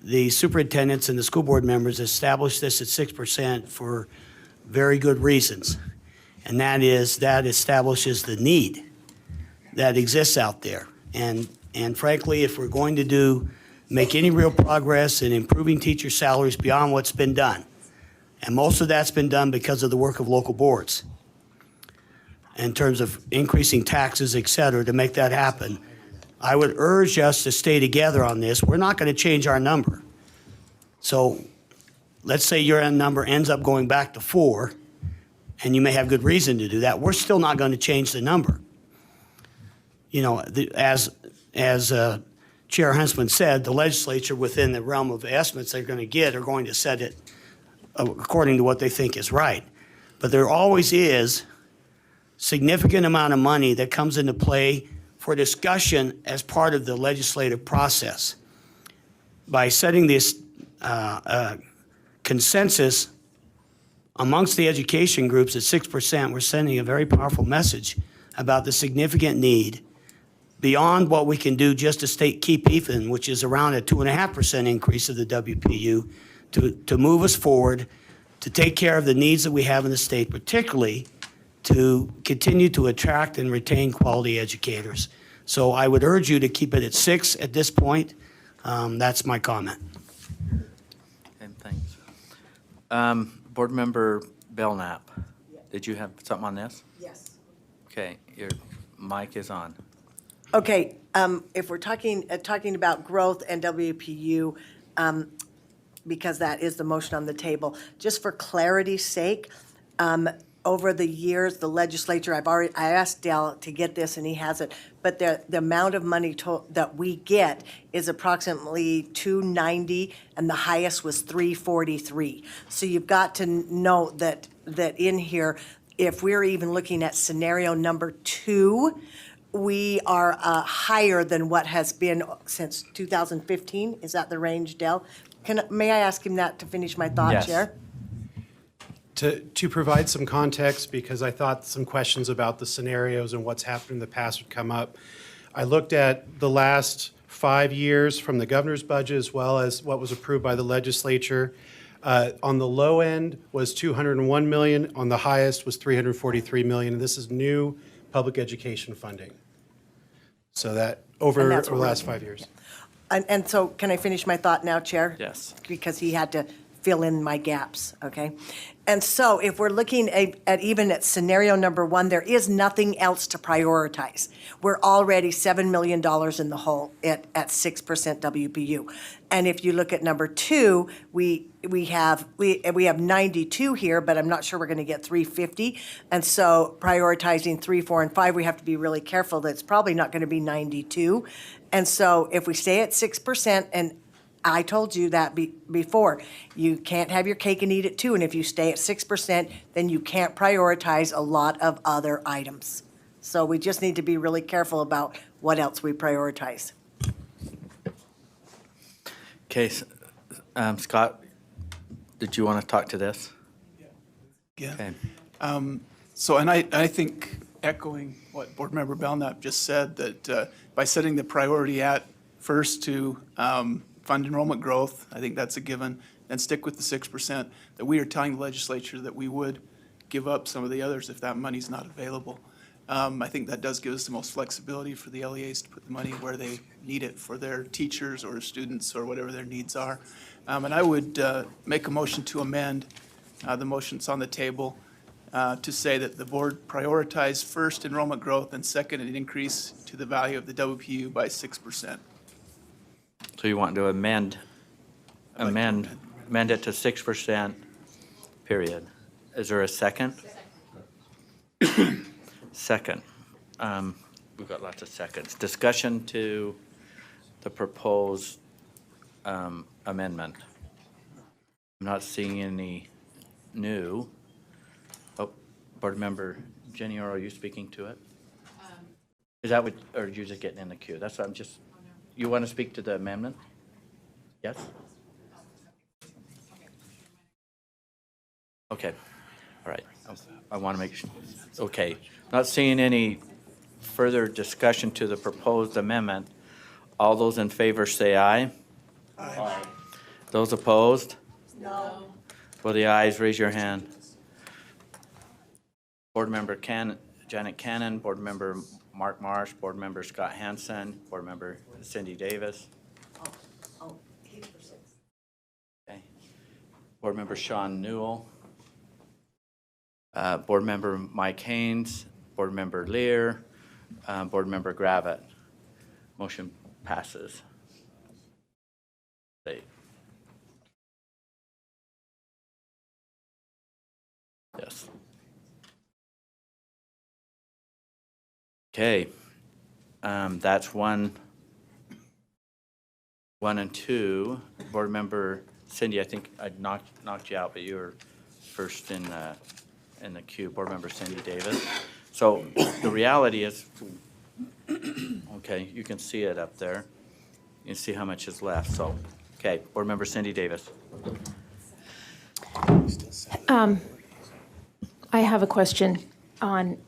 The superintendents and the school board members established this at 6% for very good reasons. And that establishes the need that exists out there. And frankly, if we're going to make any real progress in improving teacher salaries beyond what's been done, and most of that's been done because of the work of local boards, in terms of increasing taxes, et cetera, to make that happen, I would urge us to stay together on this. We're not going to change our number. So let's say your number ends up going back to 4, and you may have good reason to do that. We're still not going to change the number. As Chair Huntsman said, the legislature, within the realm of estimates they're going to get, are going to set it according to what they think is right. But there always is significant amount of money that comes into play for discussion as part of the legislative process. By setting this consensus amongst the education groups at 6%, we're sending a very powerful message about the significant need beyond what we can do just to keep even, which is around a 2.5% increase of the WPU, to move us forward, to take care of the needs that we have in the state, particularly to continue to attract and retain quality educators. So I would urge you to keep it at 6 at this point. That's my comment. Okay, thanks. Board Member Belknap, did you have something on this? Yes. Okay, your mic is on. Okay, if we're talking about growth and WPU, because that is the motion on the table, just for clarity's sake, over the years, the legislature, I asked Dale to get this and he hasn't, but the amount of money that we get is approximately 290 and the highest was 343. So you've got to note that in here, if we're even looking at scenario number 2, we are higher than what has been since 2015. Is that the range, Dale? May I ask him that to finish my thought, Yes. Chair? To provide some context, because I thought some questions about the scenarios and what's happened in the past would come up, I looked at the last 5 years from the governor's budget as well as what was approved by the legislature. On the low end was 201 million, on the highest was 343 million, and this is new public education funding. So that over And the that's what we're last looking 5 years. And so can I finish my thought now, Chair? Yes. Because he had to fill in my gaps, okay? And so if we're looking at even at scenario number 1, there is nothing else to prioritize. We're already $7 million in the hole at 6% WPU. And if you look at number 2, we have 92 here, but I'm not sure we're going to get 350. And so prioritizing 3, 4, and 5, we have to be really careful that it's probably not going to be 92. And so if we stay at 6%, and I told you that before, you can't have your cake and eat it too. And if you stay at 6%, then you can't prioritize a lot of other items. So we just need to be really careful about what else we prioritize. Okay, Scott, did you want to talk to this? Yeah. Okay. So, and I think echoing what Board Member Belknap just said, that by setting the priority at first to fund enrollment growth, I think that's a given, and stick with the 6%, that we are telling the legislature that we would give up some of the others if that money's not available. I think that does give us the most flexibility for the LEAs to put the money where they need it for their teachers or students or whatever their needs are. And I would make a motion to amend the motion that's on the table to say that the board prioritize first enrollment growth and second an increase to the value of the WPU by 6%. So you want to amend it to 6%, period. Is there a second? Second. We've got lots of seconds. Discussion to the proposed amendment. I'm not seeing any new. Oh, Board Member Jenny, are you speaking to it? Is that what, or are you just getting in the queue? That's what I'm just, you want to speak to the amendment? Yes? Okay, all right. I want to make sure, okay. Not seeing any further discussion to the proposed amendment. All those in favor say aye. Aye. Those opposed? No. For the ayes, raise your hand. Board Member Janet Cannon, Board Member Mark Marsh, Board Member Scott Hansen, Board Member Cindy Davis. Okay. Board Member Sean Newell. Board Member Mike Haynes, Board Member Lear, Board Member Gravitt. Motion passes. Yes. Okay. That's one and two. Board Member Cindy, I think I knocked you out, but you were first in the queue. Board Member Cindy Davis. So the reality is, okay, you can see it up there. You can see how much is left. So, okay, Board Member Cindy Davis. I have a question on,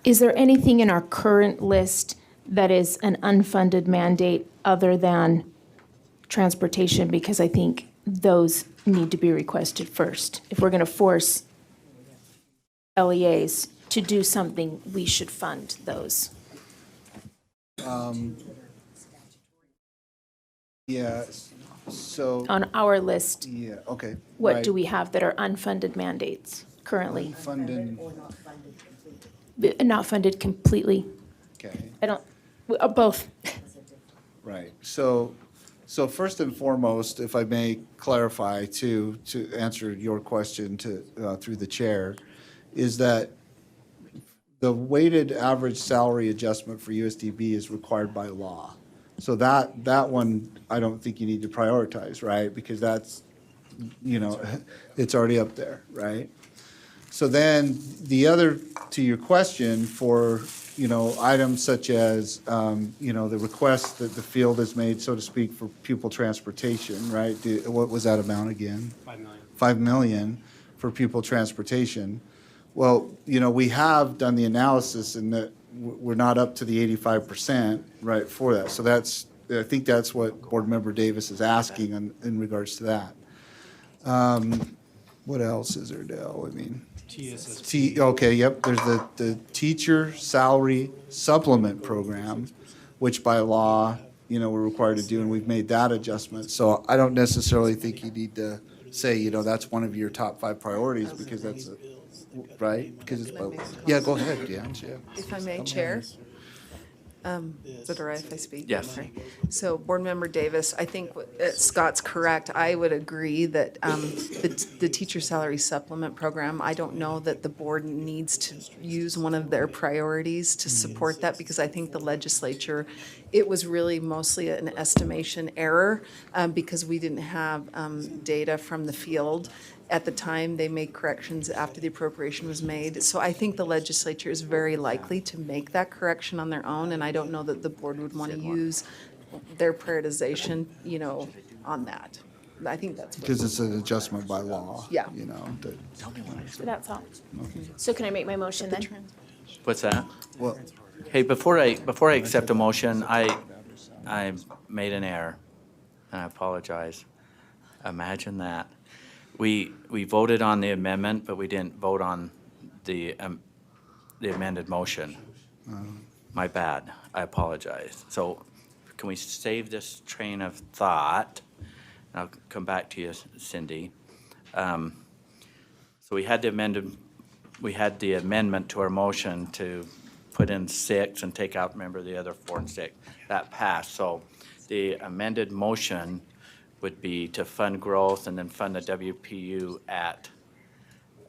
is there anything in our current list that is an unfunded mandate other than transportation? Because I think those need to be requested first. If we're going to force LEAs to do something, we should fund those. Yeah, so, On our list, yeah, okay. what right. do we have that are unfunded mandates currently? Funding, Not funded completely. okay, I don't, both. right. So first and foremost, if I may clarify to answer your question through the chair, is that the weighted average salary adjustment for USDB is required by law. So that one, I don't think you need to prioritize, right? Because that's, it's already up there, right? So then the other, to your question, for, items such as, the request that the field has made, so to speak, for pupil transportation, right? What was that amount again? 5 million. 5 million for pupil transportation. Well, we have done the analysis and that we're not up to the 85%, right, for that. So I think that's what Board Member Davis is asking in regards to that. What else is there, Dale? I mean, okay, yep, there's the teacher salary supplement program, which by law, we're required to do, and we've made that adjustment. So I don't necessarily think you need to say, that's one of your top 5 priorities, because that's, right? Because it's, yeah, go ahead, Dan. Yeah. If I may, Chair. Is it all right if I speak? Yes. Okay. So, Board Member Davis, I think Scott's correct. I would agree that the teacher salary supplement program, I don't know that the board needs to use one of their priorities to support that, because I think the legislature, it was really mostly an estimation error, because we didn't have data from the field. At the time, they made corrections after the appropriation was made. So I think the legislature is very likely to make that correction on their own, and I don't know that the board would want to use their prioritization, on that. I think that's what. Because it's an adjustment by law. Yeah. That's all. So can I make my motion then? What's that? Well, Hey, before I accept a motion, I made an error, and I apologize. Imagine that. We voted on the amendment, but we didn't vote on the amended motion. My bad. I apologize. So can we save this train of thought? And I'll come back to you, Cindy. So we had the amendment to our motion to put in 6 and take out, remember, the other 4 and 6. That passed. So the amended motion would be to fund growth and then fund the WPU at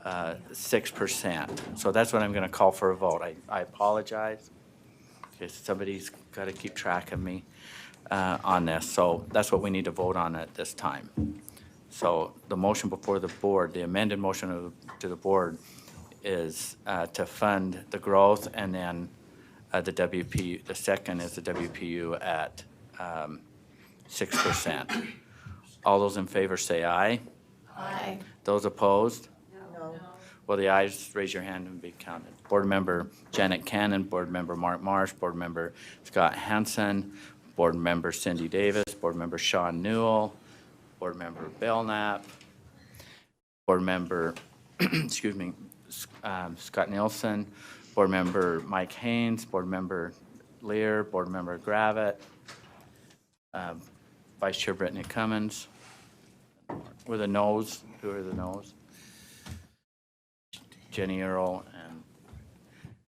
6%. So that's what I'm going to call for a vote. I apologize. Okay, somebody's got to keep track of me on this. So that's what we need to vote on at this time. So the motion before the board, the amended motion to the board is to fund the growth, and then the WPU, the second is the WPU at 6%. All those in favor say aye. Aye. Those opposed? No. Well, the ayes, raise your hand and be counted. Board Member Janet Cannon, Board Member Mark Marsh, Board Member Scott Hansen, Board Member Cindy Davis, Board Member Sean Newell, Board Member Belknap, Board Member, excuse me, Scott Nielsen, Board Member Mike Haynes, Board Member Lear, Board Member Gravitt, Vice Chair Brittany Cummins. With the noes, who are the noes? Jenny Earl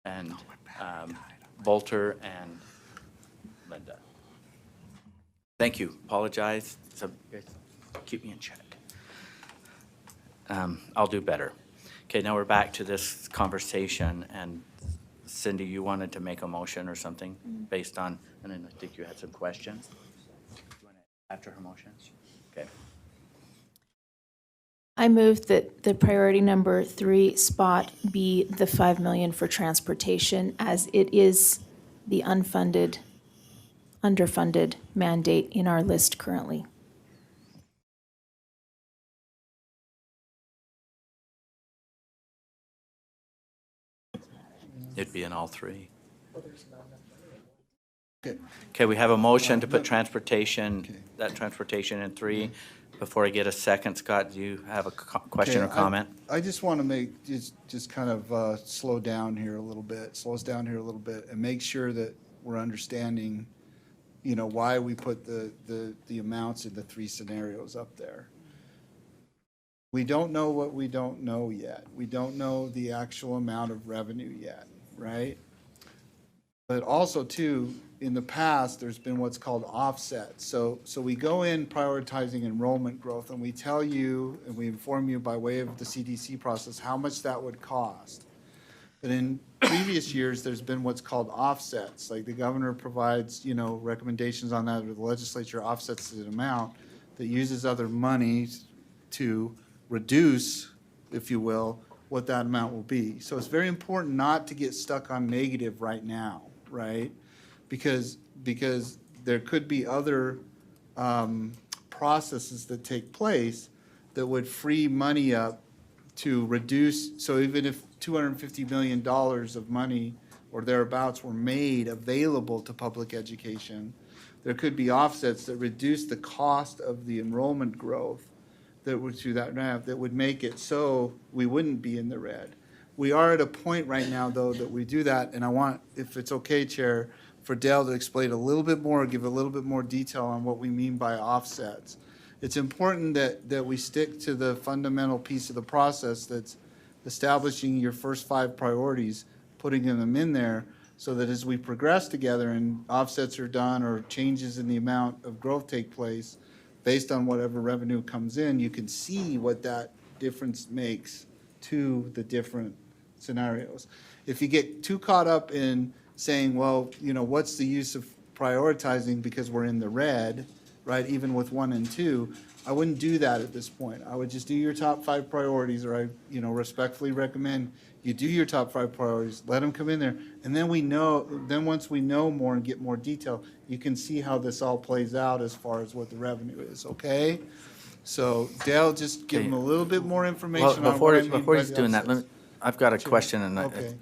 and Bolter and Linda. Thank you. Apologize. So keep me in check. I'll do better. Okay, now we're back to this conversation, and Cindy, you wanted to make a motion or something based on, and then I think you had some questions. After her motion? Okay. I move that the priority number 3 spot be the 5 million for transportation, as it is the underfunded mandate in our list currently. It'd be in all 3. Okay, we have a motion to put transportation, that transportation in 3. Before I get a second, Scott, do you have a question or Okay, comment? I just want to make, just kind of slow us down here a little bit, and make sure that we're understanding, why we put the amounts in the 3 scenarios up there. We don't know what we don't know yet. We don't know the actual amount of revenue yet, right? But also too, in the past, there's been what's called offsets. So we go in prioritizing enrollment growth, and we tell you, and we inform you by way of the CDC process, how much that would cost. But in previous years, there's been what's called offsets, like the governor provides, recommendations on that, or the legislature offsets an amount that uses other monies to reduce, if you will, what that amount will be. So it's very important not to get stuck on negative right now, right? Because there could be other processes that take place that would free money up to reduce. So even if $250 million of money or thereabouts were made available to public education, there could be offsets that reduce the cost of the enrollment growth that would through that ramp that would make it so we wouldn't be in the red. We are at a point right now, though, that we do that, and I want, if it's okay, Chair, for Dale to explain a little bit more, give a little bit more detail on what we mean by offsets. It's important that we stick to the fundamental piece of the process that's establishing your first 5 priorities, putting them in there, so that as we progress together and offsets are done or changes in the amount of growth take place, based on whatever revenue comes in, you can see what that difference makes to the different scenarios. If you get too caught up in saying, well, what's the use of prioritizing because we're in the red, right, even with 1 and 2, I wouldn't do that at this point. I would just do your top 5 priorities, or I, respectfully recommend you do your top 5 priorities, let them come in there, and then once we know more and get more detail, you can see how this all plays out as far as what the revenue is, okay? So Dale, just give him a little bit more information on what I mean Before by he's the doing that, offsets. I've got a question, and Okay.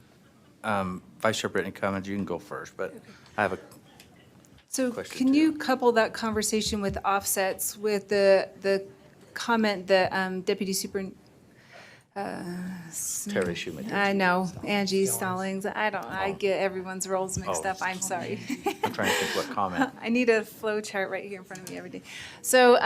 Vice Chair Brittany Cummings, you can go first, but I have a So question can you couple that conversation with offsets with the comment that Deputy Super, Terry Shoemaker. I know, Angie Stallings, I get everyone's roles mixed Oh. up, I'm sorry. I'm trying to think what comment. I need a flow chart right here in front of me every day. So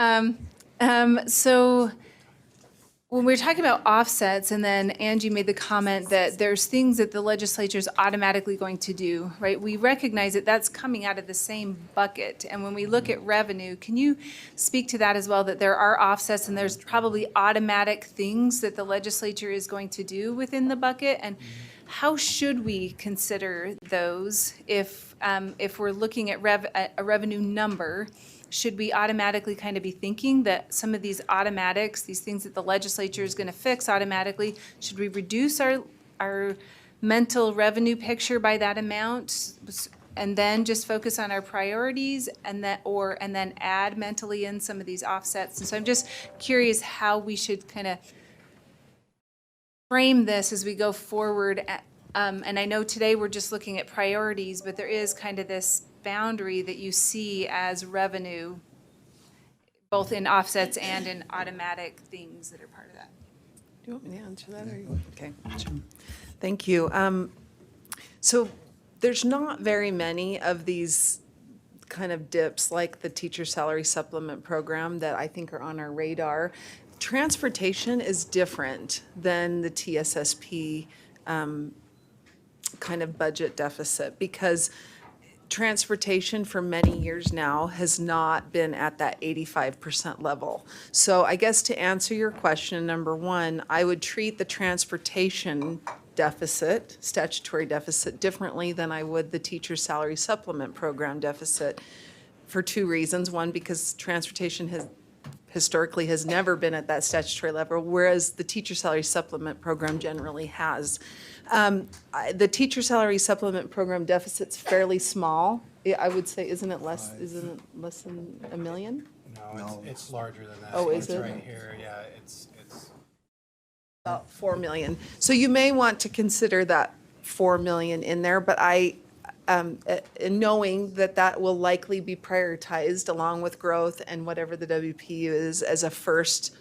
when we're talking about offsets, and then Angie made the comment that there's things that the legislature is automatically going to do, right? We recognize that that's coming out of the same bucket. And when we look at revenue, can you speak to that as well, that there are offsets and there's probably automatic things that the legislature is going to do within the bucket? And how should we consider those if we're looking at a revenue number? Should we automatically kind of be thinking that some of these automatics, these things that the legislature is going to fix automatically, should we reduce our mental revenue picture by that amount and then just focus on our priorities and then add mentally in some of these offsets? And so I'm just curious how we should kind of frame this as we go forward. And I know today we're just looking at priorities, but there is kind of this boundary that you see as revenue, both in offsets and in automatic things that are part of that. Do you want me to answer that, or you? Okay, sure. Thank you. So there's not very many of these kind of dips like the teacher salary supplement program that I think are on our radar. Transportation is different than the TSSP kind of budget deficit, because transportation for many years now has not been at that 85% level. So I guess to answer your question, number one, I would treat the transportation deficit, statutory deficit, differently than I would the teacher salary supplement program deficit for 2 reasons. One, because transportation historically has never been at that statutory level, whereas the teacher salary supplement program generally has. The teacher salary supplement program deficit's fairly small. I would say, isn't it less than $1 million? No, it's larger than that. Oh, is It's it? right here, yeah, it's. About 4 million. So you may want to consider that 4 million in there, but knowing that that will likely be prioritized along with growth and whatever the WPU is as a first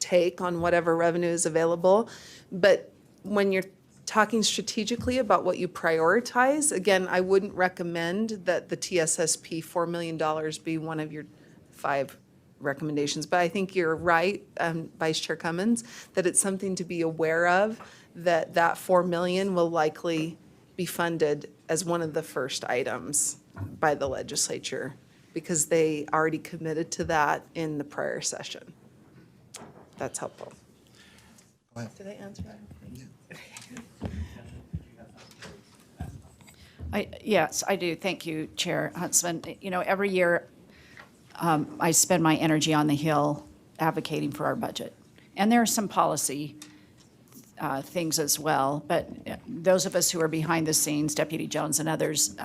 take on whatever revenue is available. But when you're talking strategically about what you prioritize, again, I wouldn't recommend that the TSSP $4 million be one of your 5 recommendations. But I think you're right, Vice Chair Cummins, that it's something to be aware of, that $4 million will likely be funded as one of the first items by the legislature because they already committed to that in the prior session. That's helpful. Did I answer that? Yes, I do. Thank you, Chair Huntsman. You know, every year I spend my energy on the Hill advocating for our budget. And there are some policy things as well, but those of us who are behind the scenes, Deputy Jones and others,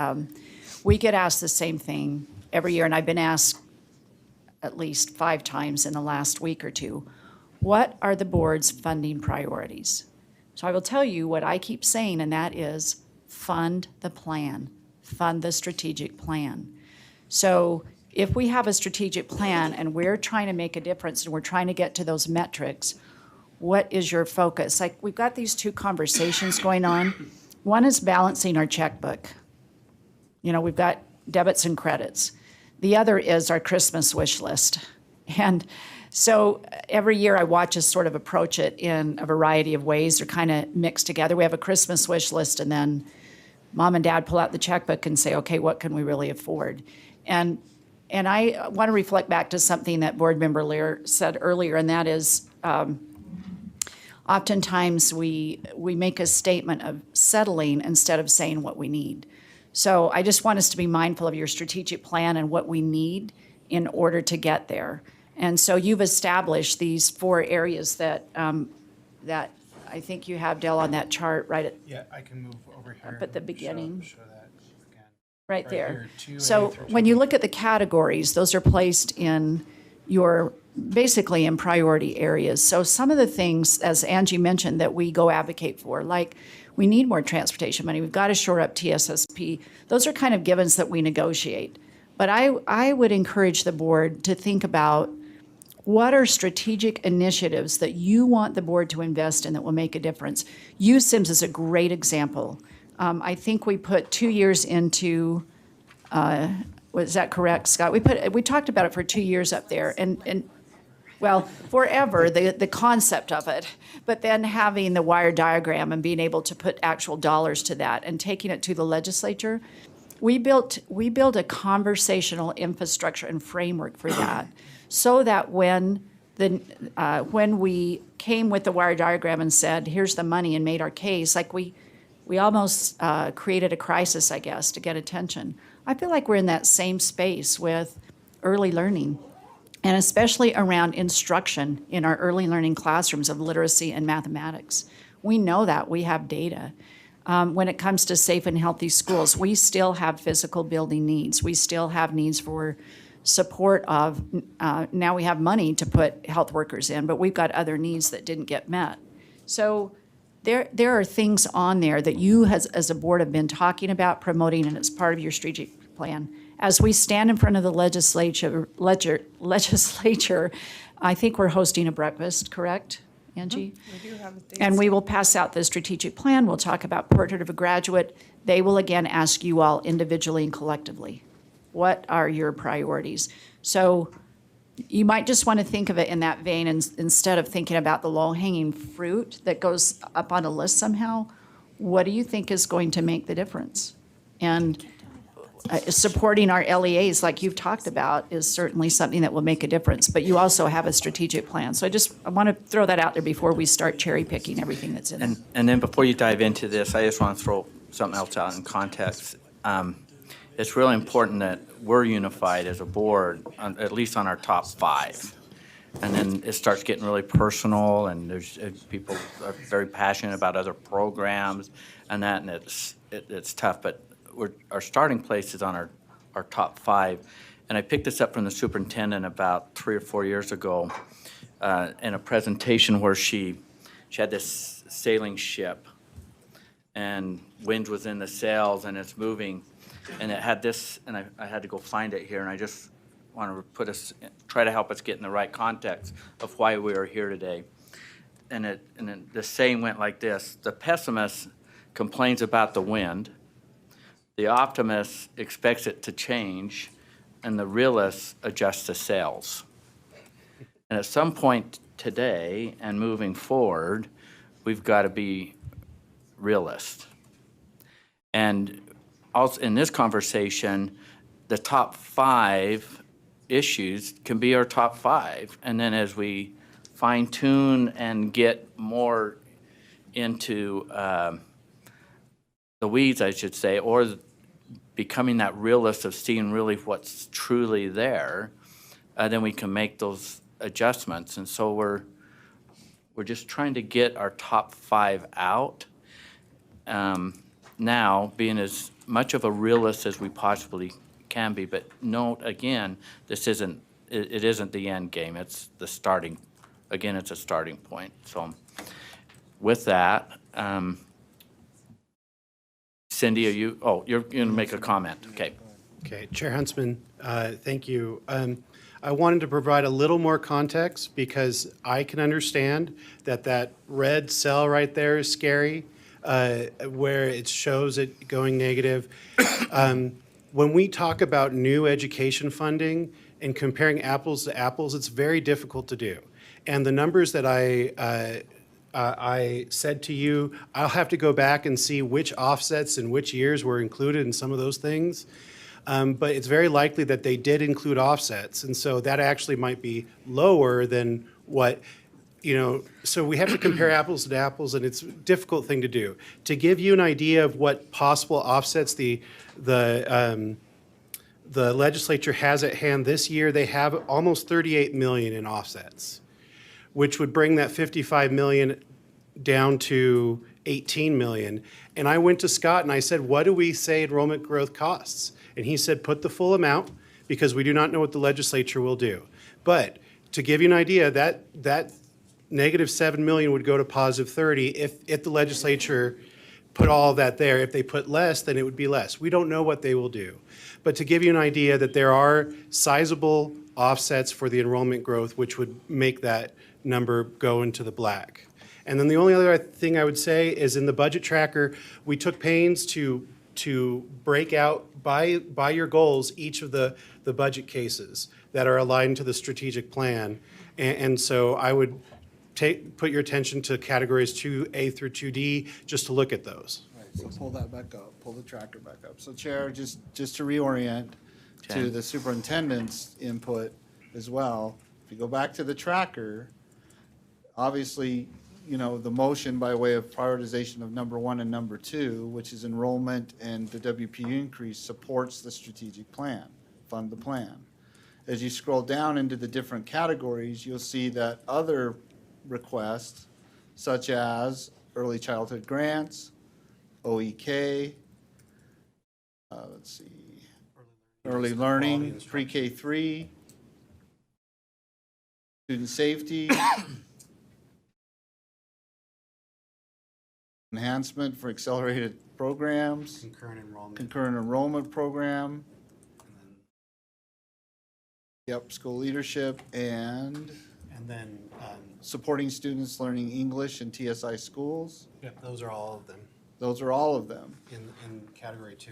we get asked the same thing every year, and I've been asked at least 5 times in the last week or two. What are the board's funding priorities? So I will tell you what I keep saying, and that is fund the plan, fund the strategic plan. So if we have a strategic plan and we're trying to make a difference and we're trying to get to those metrics, what is your focus? Like, we've got these 2 conversations going on. One is balancing our checkbook. You know, we've got debits and credits. The other is our Christmas wish list. And so every year I watch us sort of approach it in a variety of ways. They're kind of mixed together. We have a Christmas wish list, and then mom and dad pull out the checkbook and say, okay, what can we really afford? And I want to reflect back to something that Board Member Lear said earlier, and that is oftentimes we make a statement of settling instead of saying what we need. So I just want us to be mindful of your strategic plan and what we need in order to get there. And so you've established these 4 areas that that I think you have, Dell, on that chart right at Yeah, I can move over here. up at the beginning. Show that again. Right Right there. here, 2A So through when you look at the categories, those are placed in your, basically in priority areas. So some of the things, as Angie mentioned, that we go advocate for, like we need more transportation money, we've got to shore up TSSP. Those are kind of givens that we negotiate. But I would encourage the board to think about what are strategic initiatives that you want the board to invest in that will make a difference. USIMS is a great example. I think we put 2 years into, was that correct, Scott? We talked about it for 2 years up there, and well, forever, the concept of it, but then having the wire diagram and being able to put actual dollars to that and taking it to the legislature. We built a conversational infrastructure and framework for that, so that when we came with the wire diagram and said, here's the money, and made our case, like we almost created a crisis, I guess, to get attention. I feel like we're in that same space with early learning, and especially around instruction in our early learning classrooms of literacy and mathematics. We know that, we have data. When it comes to safe and healthy schools, we still have physical building needs. We still have needs for support of, now we have money to put health workers in, but we've got other needs that didn't get met. So there are things on there that you as a board have been talking about, promoting, and it's part of your strategic plan. As we stand in front of the legislature, I think we're hosting a breakfast, correct, Angie? We do have a date. And we will pass out the strategic plan. We'll talk about portrait of a graduate. They will again ask you all individually and collectively, what are your priorities? So you might just want to think of it in that vein, and instead of thinking about the low-hanging fruit that goes up on a list somehow, what do you think is going to make the difference? And supporting our LEAs, like you've talked about, is certainly something that will make a difference, but you also have a strategic plan. So I want to throw that out there before we start cherry-picking everything that's in it. And then before you dive into this, I just want to throw something else out in context. It's really important that we're unified as a board, at least on our top 5. And then it starts getting really personal, and there's people are very passionate about other programs and that, and it's tough. But our starting place is on our top 5. And I picked this up from the superintendent about 3 or 4 years ago in a presentation where she had this sailing ship, and wind was in the sails, and it's moving. And it had this, and I had to go find it here, and I just want to try to help us get in the right context of why we are here today. And the saying went like this: the pessimist complains about the wind, the optimist expects it to change, and the realist adjusts the sails. And at some point today and moving forward, we've got to be realists. And also in this conversation, the top 5 issues can be our top 5. And then as we fine tune and get more into the weeds, I should say, or becoming that realist of seeing really what's truly there, then we can make those adjustments. And so we're just trying to get our top 5 out. Now, being as much of a realist as we possibly can be, but note again, this isn't, it isn't the end game, it's the starting, again, it's a starting point. So with that, Cindy, are you, oh, you're going to make a comment, okay. Okay, Chair Huntsman, thank you. I wanted to provide a little more context because I can understand that that red cell right there is scary, where it shows it going negative. When we talk about new education funding and comparing apples to apples, it's very difficult to do. And the numbers that I said to you, I'll have to go back and see which offsets and which years were included in some of those things. But it's very likely that they did include offsets. And so that actually might be lower than what, so we have to compare apples to apples, and it's a difficult thing to do. To give you an idea of what possible offsets the legislature has at hand this year, they have almost 38 million in offsets, which would bring that 55 million down to 18 million. And I went to Scott and I said, what do we say enrollment growth costs? And he said, put the full amount because we do not know what the legislature will do. But to give you an idea, that negative 7 million would go to positive 30 if the legislature put all of that there. If they put less, then it would be less. We don't know what they will do. But to give you an idea that there are sizable offsets for the enrollment growth, which would make that number go into the black. And then the only other thing I would say is in the budget tracker, we took pains to break out by your goals each of the budget cases that are aligned to the strategic plan. And so I would put your attention to categories 2A through 2D just to look at those. Right, so pull that back up, pull the tracker back up. So Chair, just to reorient to the superintendent's input as well, if you go back to the tracker, obviously, the motion by way of prioritization of number 1 and number 2, which is enrollment and the WPU increase, supports the strategic plan, fund the plan. As you scroll down into the different categories, you'll see that other requests, such as early childhood grants, OEK, let's see, early learning, pre-K3, student safety, enhancement for accelerated programs, concurrent enrollment program, school leadership, and then supporting students learning English in TSI schools. Yep, those are all of them Those are all of them. in category 2.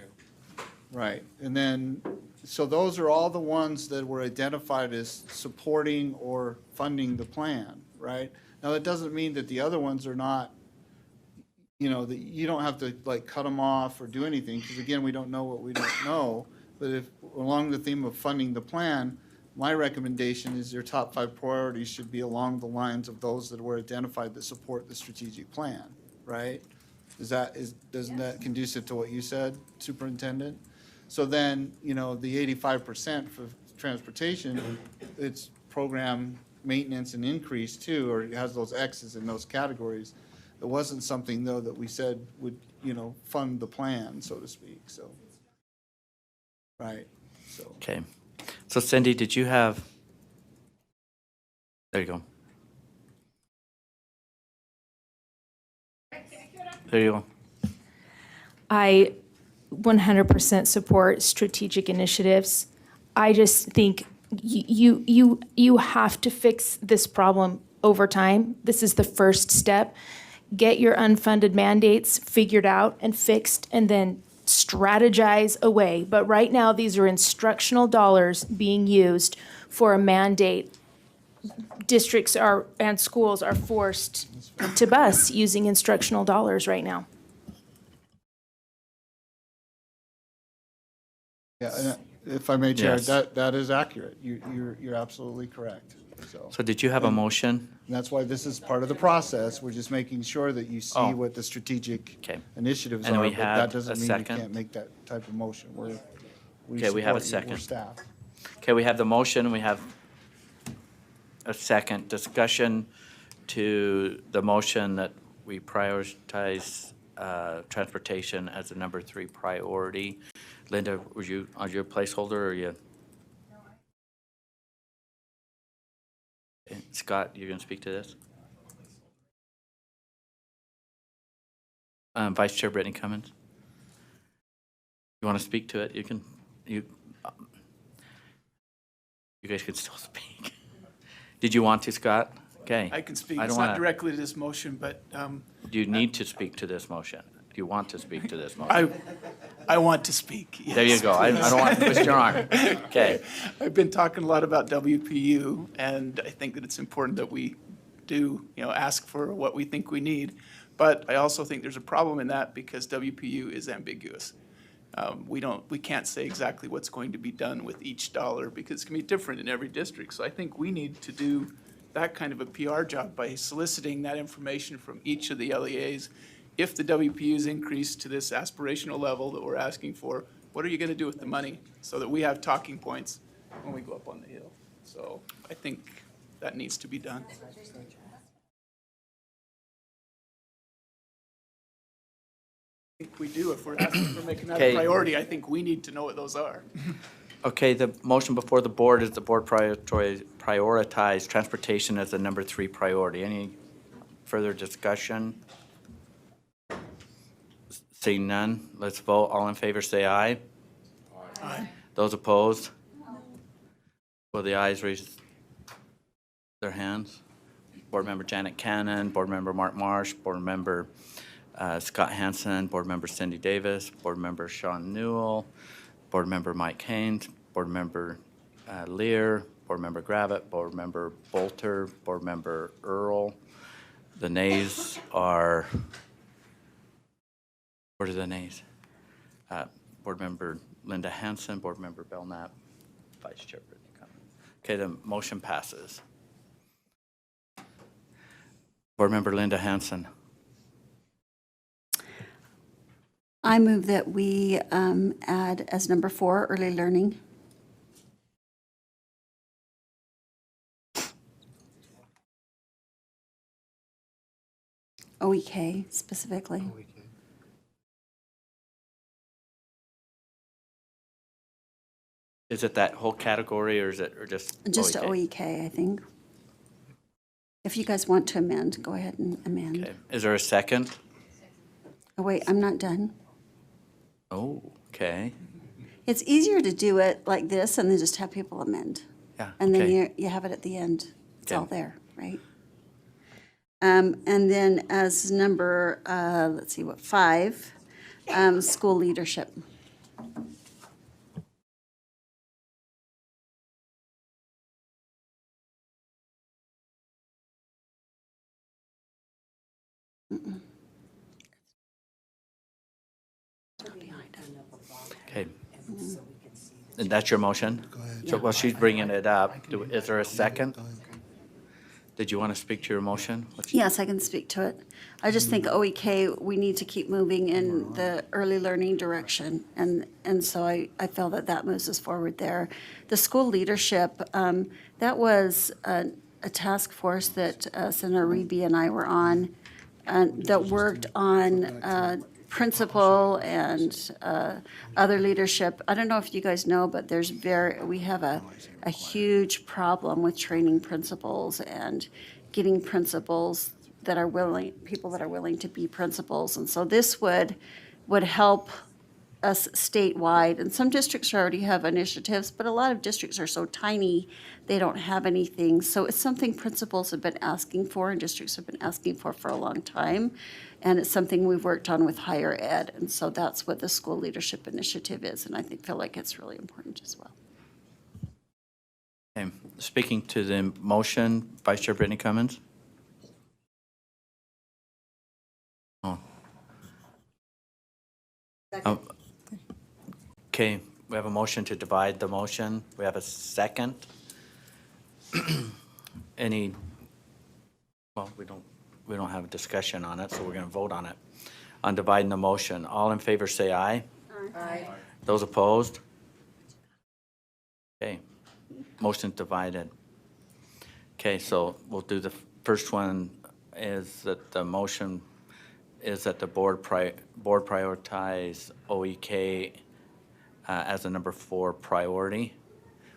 Right. And then, so those are all the ones that were identified as supporting or funding the plan, right? Now, that doesn't mean that the other ones are not, that you don't have to cut them off or do anything, because again, we don't know what we don't know. But if, along the theme of funding the plan, my recommendation is your top 5 priorities should be along the lines of those that were identified that support the strategic plan, right? Doesn't that conducive to what you said, Superintendent? So then, the 85% for transportation, it's program maintenance and increase too, or it has those X's in those categories. It wasn't something though that we said would, fund the plan, so to speak, so. Right, so. Okay. So Cindy, did you have, there you go. There you go. I 100% support strategic initiatives. I just think you have to fix this problem over time. This is the first step. Get your unfunded mandates figured out and fixed, and then strategize away. But right now, these are instructional dollars being used for a mandate. Districts and schools are forced to bus using instructional dollars right now. Yeah, and if I may, Chair, Yes. that is accurate. You're absolutely correct. So did you have a motion? And that's why this is part of the process. We're just making sure that you see Oh. what the strategic Okay. initiatives And are, we but had that a doesn't mean you second? can't make that type of motion. Okay, we have a support you. second. We're staff. Okay, we have the motion, we have a second discussion to the motion that we prioritize transportation as the number 3 priority. Linda, were you on your placeholder or you? Okay, Scott, you're going to speak to this? Vice Chair Brittany Cummins? You want to speak to it? You can, you guys can still speak. Did you want to, Scott? Okay. I can speak. I It's don't not wanna- directly to this motion, but Do you need to speak to this motion? Do you want to speak to this motion? I want to speak, yes. There you go. I don't want to twist your arm. Okay. I've been talking a lot about WPU, and I think that it's important that we do, ask for what we think we need. But I also think there's a problem in that because WPU is ambiguous. We can't say exactly what's going to be done with each dollar because it can be different in every district. So I think we need to do that kind of a PR job by soliciting that information from each of the LEAs. If the WPU is increased to this aspirational level that we're asking for, what are you going to do with the money so that we have talking points when we go up on the hill? So I think that needs to be done. I think we do. If we're asking for making that a Okay. priority, I think we need to know what those are. Okay, the motion before the board is the board prioritize transportation as the number 3 priority. Any further discussion? Seeing none, let's vote. All in favor, say aye. Aye. Those opposed? Will the ayes raise their hands? Board Member Janet Cannon, Board Member Mark Marsh, Board Member Scott Hansen, Board Member Cindy Davis, Board Member Sean Newell, Board Member Mike Haynes, Board Member Lear, Board Member Gravitt, Board Member Bolter, Board Member Earl. The nays are, what are the nays? Board Member Linda Hansen, Board Member Belknap, Vice Chair Brittany Cummins. Okay, the motion passes. Board Member Linda Hansen. I move that we add as number 4, early learning. OEK specifically. Is it that whole category or is it, or just? Just OEK? OEK, I think. If you guys want to amend, go ahead and amend. Okay. Is there a second? Oh, wait, I'm not done. Oh, okay. It's easier to do it like this and then just have people amend. Yeah, And then okay. you have it at the end. It's Okay. all there, right? And then as number, let's see, 5, school leadership. Okay. And that's your motion? Go ahead. So while she's bringing it up, is there a second? Did you want to speak to your motion? Yes, I can speak to it. I just think OEK, we need to keep moving in the early learning direction. And so I feel that that moves us forward there. The school leadership, that was a task force that Senator Reby and I were on that worked on principal and other leadership. I don't know if you guys know, but we have a huge problem with training principals and getting principals that are willing, people that are willing to be principals. And so this would help us statewide. And some districts already have initiatives, but a lot of districts are so tiny, they don't have anything. So it's something principals have been asking for and districts have been asking for a long time. And it's something we've worked on with higher ed. And so that's what the school leadership initiative is. And I feel like it's really important as well. Okay. Speaking to the motion, Vice Chair Brittany Cummins? Oh. Okay, We have a motion to divide the motion. We have a second. Any, well, we don't have a discussion on it, so we're going to vote on it. On dividing the motion, all in favor say aye. Aye. Those opposed? Okay, motion divided. Okay, so we'll do the first one is that the motion is that the board prioritize OEK as a number 4 priority.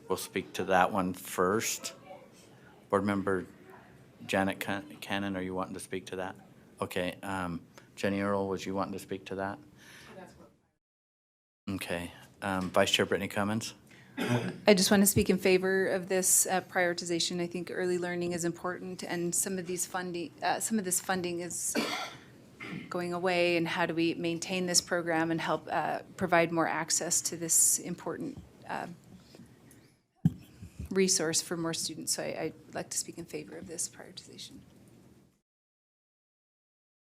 We'll speak to that one first. Board Member Janet Cannon, are you wanting to speak to that? Okay, Jenny Earl, was you wanting to speak to that? Okay, Vice Chair Brittany Cummins? I just want to speak in favor of this prioritization. I think early learning is important, and some of this funding is going away, and how do we maintain this program and help provide more access to this important resource for more students. So I'd like to speak in favor of this prioritization.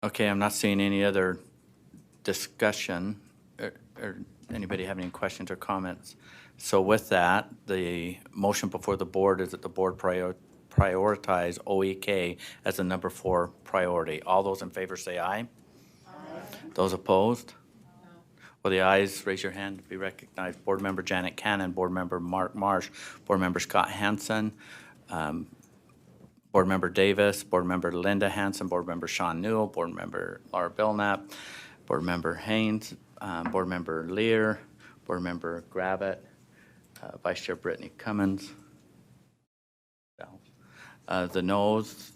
Okay, I'm not seeing any other discussion, or anybody have any questions or comments? So with that, the motion before the board is that the board prioritize OEK as a number 4 priority. All those in favor say aye. Aye. Those opposed? Will the ayes raise your hand to be recognized? Board Member Janet Cannon, Board Member Mark Marsh, Board Member Scott Hansen, Board Member Davis, Board Member Linda Hansen, Board Member Sean Newell, Board Member Laura Belknap, Board Member Haynes, Board Member Lear, Board Member Gravitt, Vice Chair Brittany Cummins. The noes,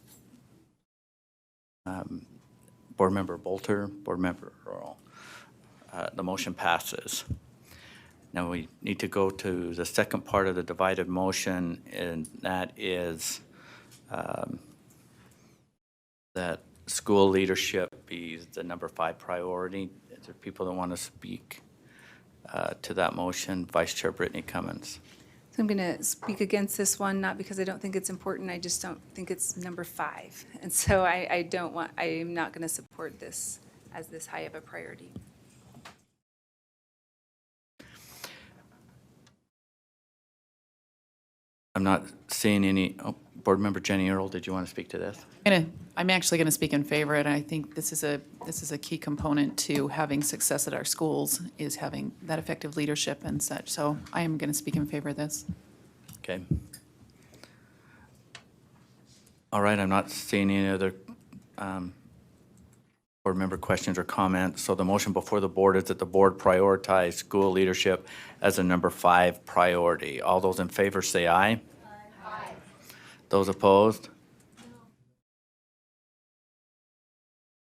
Board Member Bolter, Board Member Earl. The motion passes. Now we need to go to the second part of the divided motion, and that is that school leadership be the number 5 priority. Is there people that want to speak to that motion? Vice Chair Brittany Cummins. So I'm going to speak against this one, not because I don't think it's important, I just don't think it's number 5. And so I am not going to support this as this high of a priority. I'm not seeing any, Board Member Jenny Earl, did you want to speak to this? I'm actually going to speak in favor, and I think this is a key component to having success at our schools, is having that effective leadership and such. So I am going to speak in favor of this. Okay. All right, I'm not seeing any other board member questions or comments. So the motion before the board is that the board prioritize school leadership as a number 5 priority. All those in favor say aye. Aye. Those opposed?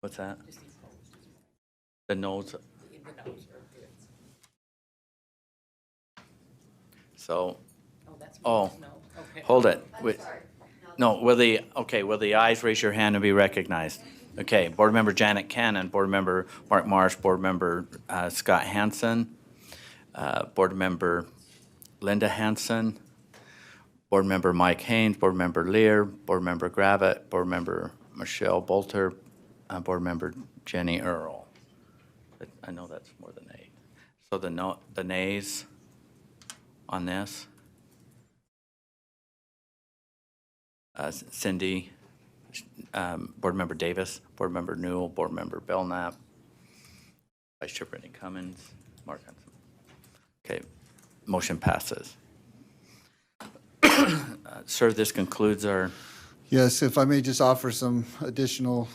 What's that? The noes. So, hold it. Wait. No, will the ayes raise your hand and be recognized? Okay, Board Member Janet Cannon, Board Member Mark Marsh, Board Member Scott Hansen, Board Member Linda Hansen, Board Member Mike Haynes, Board Member Lear, Board Member Gravitt, Board Member Michelle Bolter, Board Member Jenny Earl. I know that's more than 8. So the nays on this? Cindy, Board Member Davis, Board Member Newell, Board Member Belknap, Vice Chair Brittany Cummins, Mark Hansen. Okay, motion passes. Sir, this concludes our... Yes, if I may just offer some additional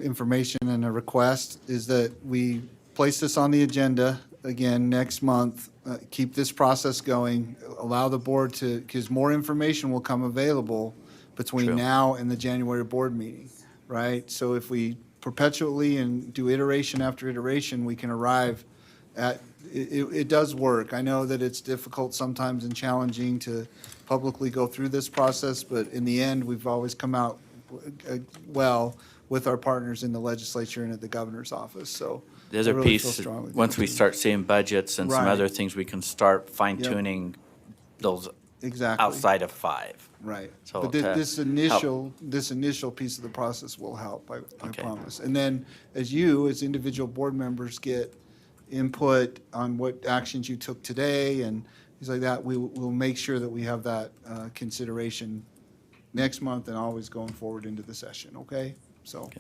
information and a request, is that we place this on the agenda again next month, keep this process going, allow the board to, because more information will come available between now and the January board meeting, right? So if we perpetually and do iteration after iteration, we can arrive at, it does work. I know that it's difficult sometimes and challenging to publicly go through this process, but in the end, we've always come out well with our partners in the legislature and at the governor's office, so. The other piece, once we start seeing budgets and some other things, we can start fine-tuning those outside of 5. Right. So But this initial piece of the process will help, I promise. And then as individual board members get input on what actions you took today and things like that, we'll make sure that we have that consideration next month and always going forward into the session, okay? So,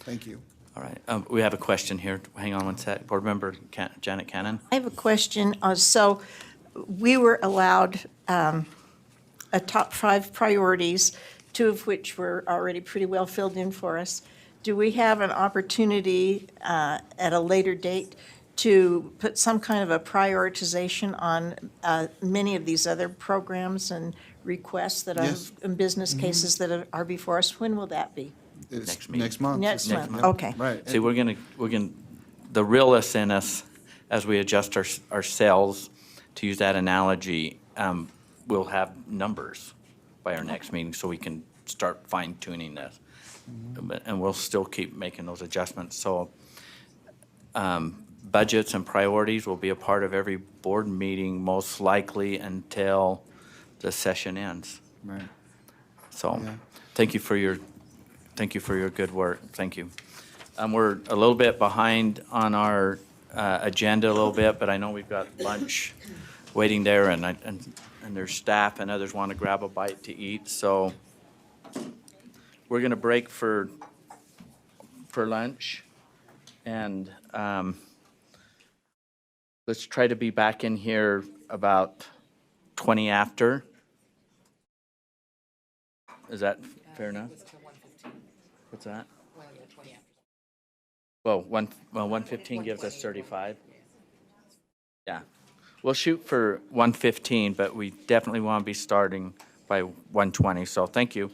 thank you. All right, we have a question here. Hang on one sec. Board Member Janet Cannon. I have a question. So we were allowed a top 5 priorities, 2 of which were already pretty well filled in for us. Do we have an opportunity at a later date to put some kind of a prioritization on many of these other programs and requests that are, Yes. and business cases that are before us? When will that be? It's Next meeting. next month. Next Next month, month. okay. Right. See, we're gonna, the realist in us, as we adjust ourselves, to use that analogy, we'll have numbers by our next meeting, so we can start fine tuning this. And we'll still keep making those adjustments. So budgets and priorities will be a part of every board meeting, most likely until the session ends. Right. So, Yeah. thank you for your good work. Thank you. We're a little bit behind on our agenda a little bit, but I know we've got lunch waiting there, and there's staff and others want to grab a bite to eat. So we're going to break for lunch, and let's try to be back in here about 20 after. Is that fair enough? What's that? Well, 1:15 gives us 35. Yeah. We'll shoot for 1:15, but we definitely want to be starting by 1:20, so thank you.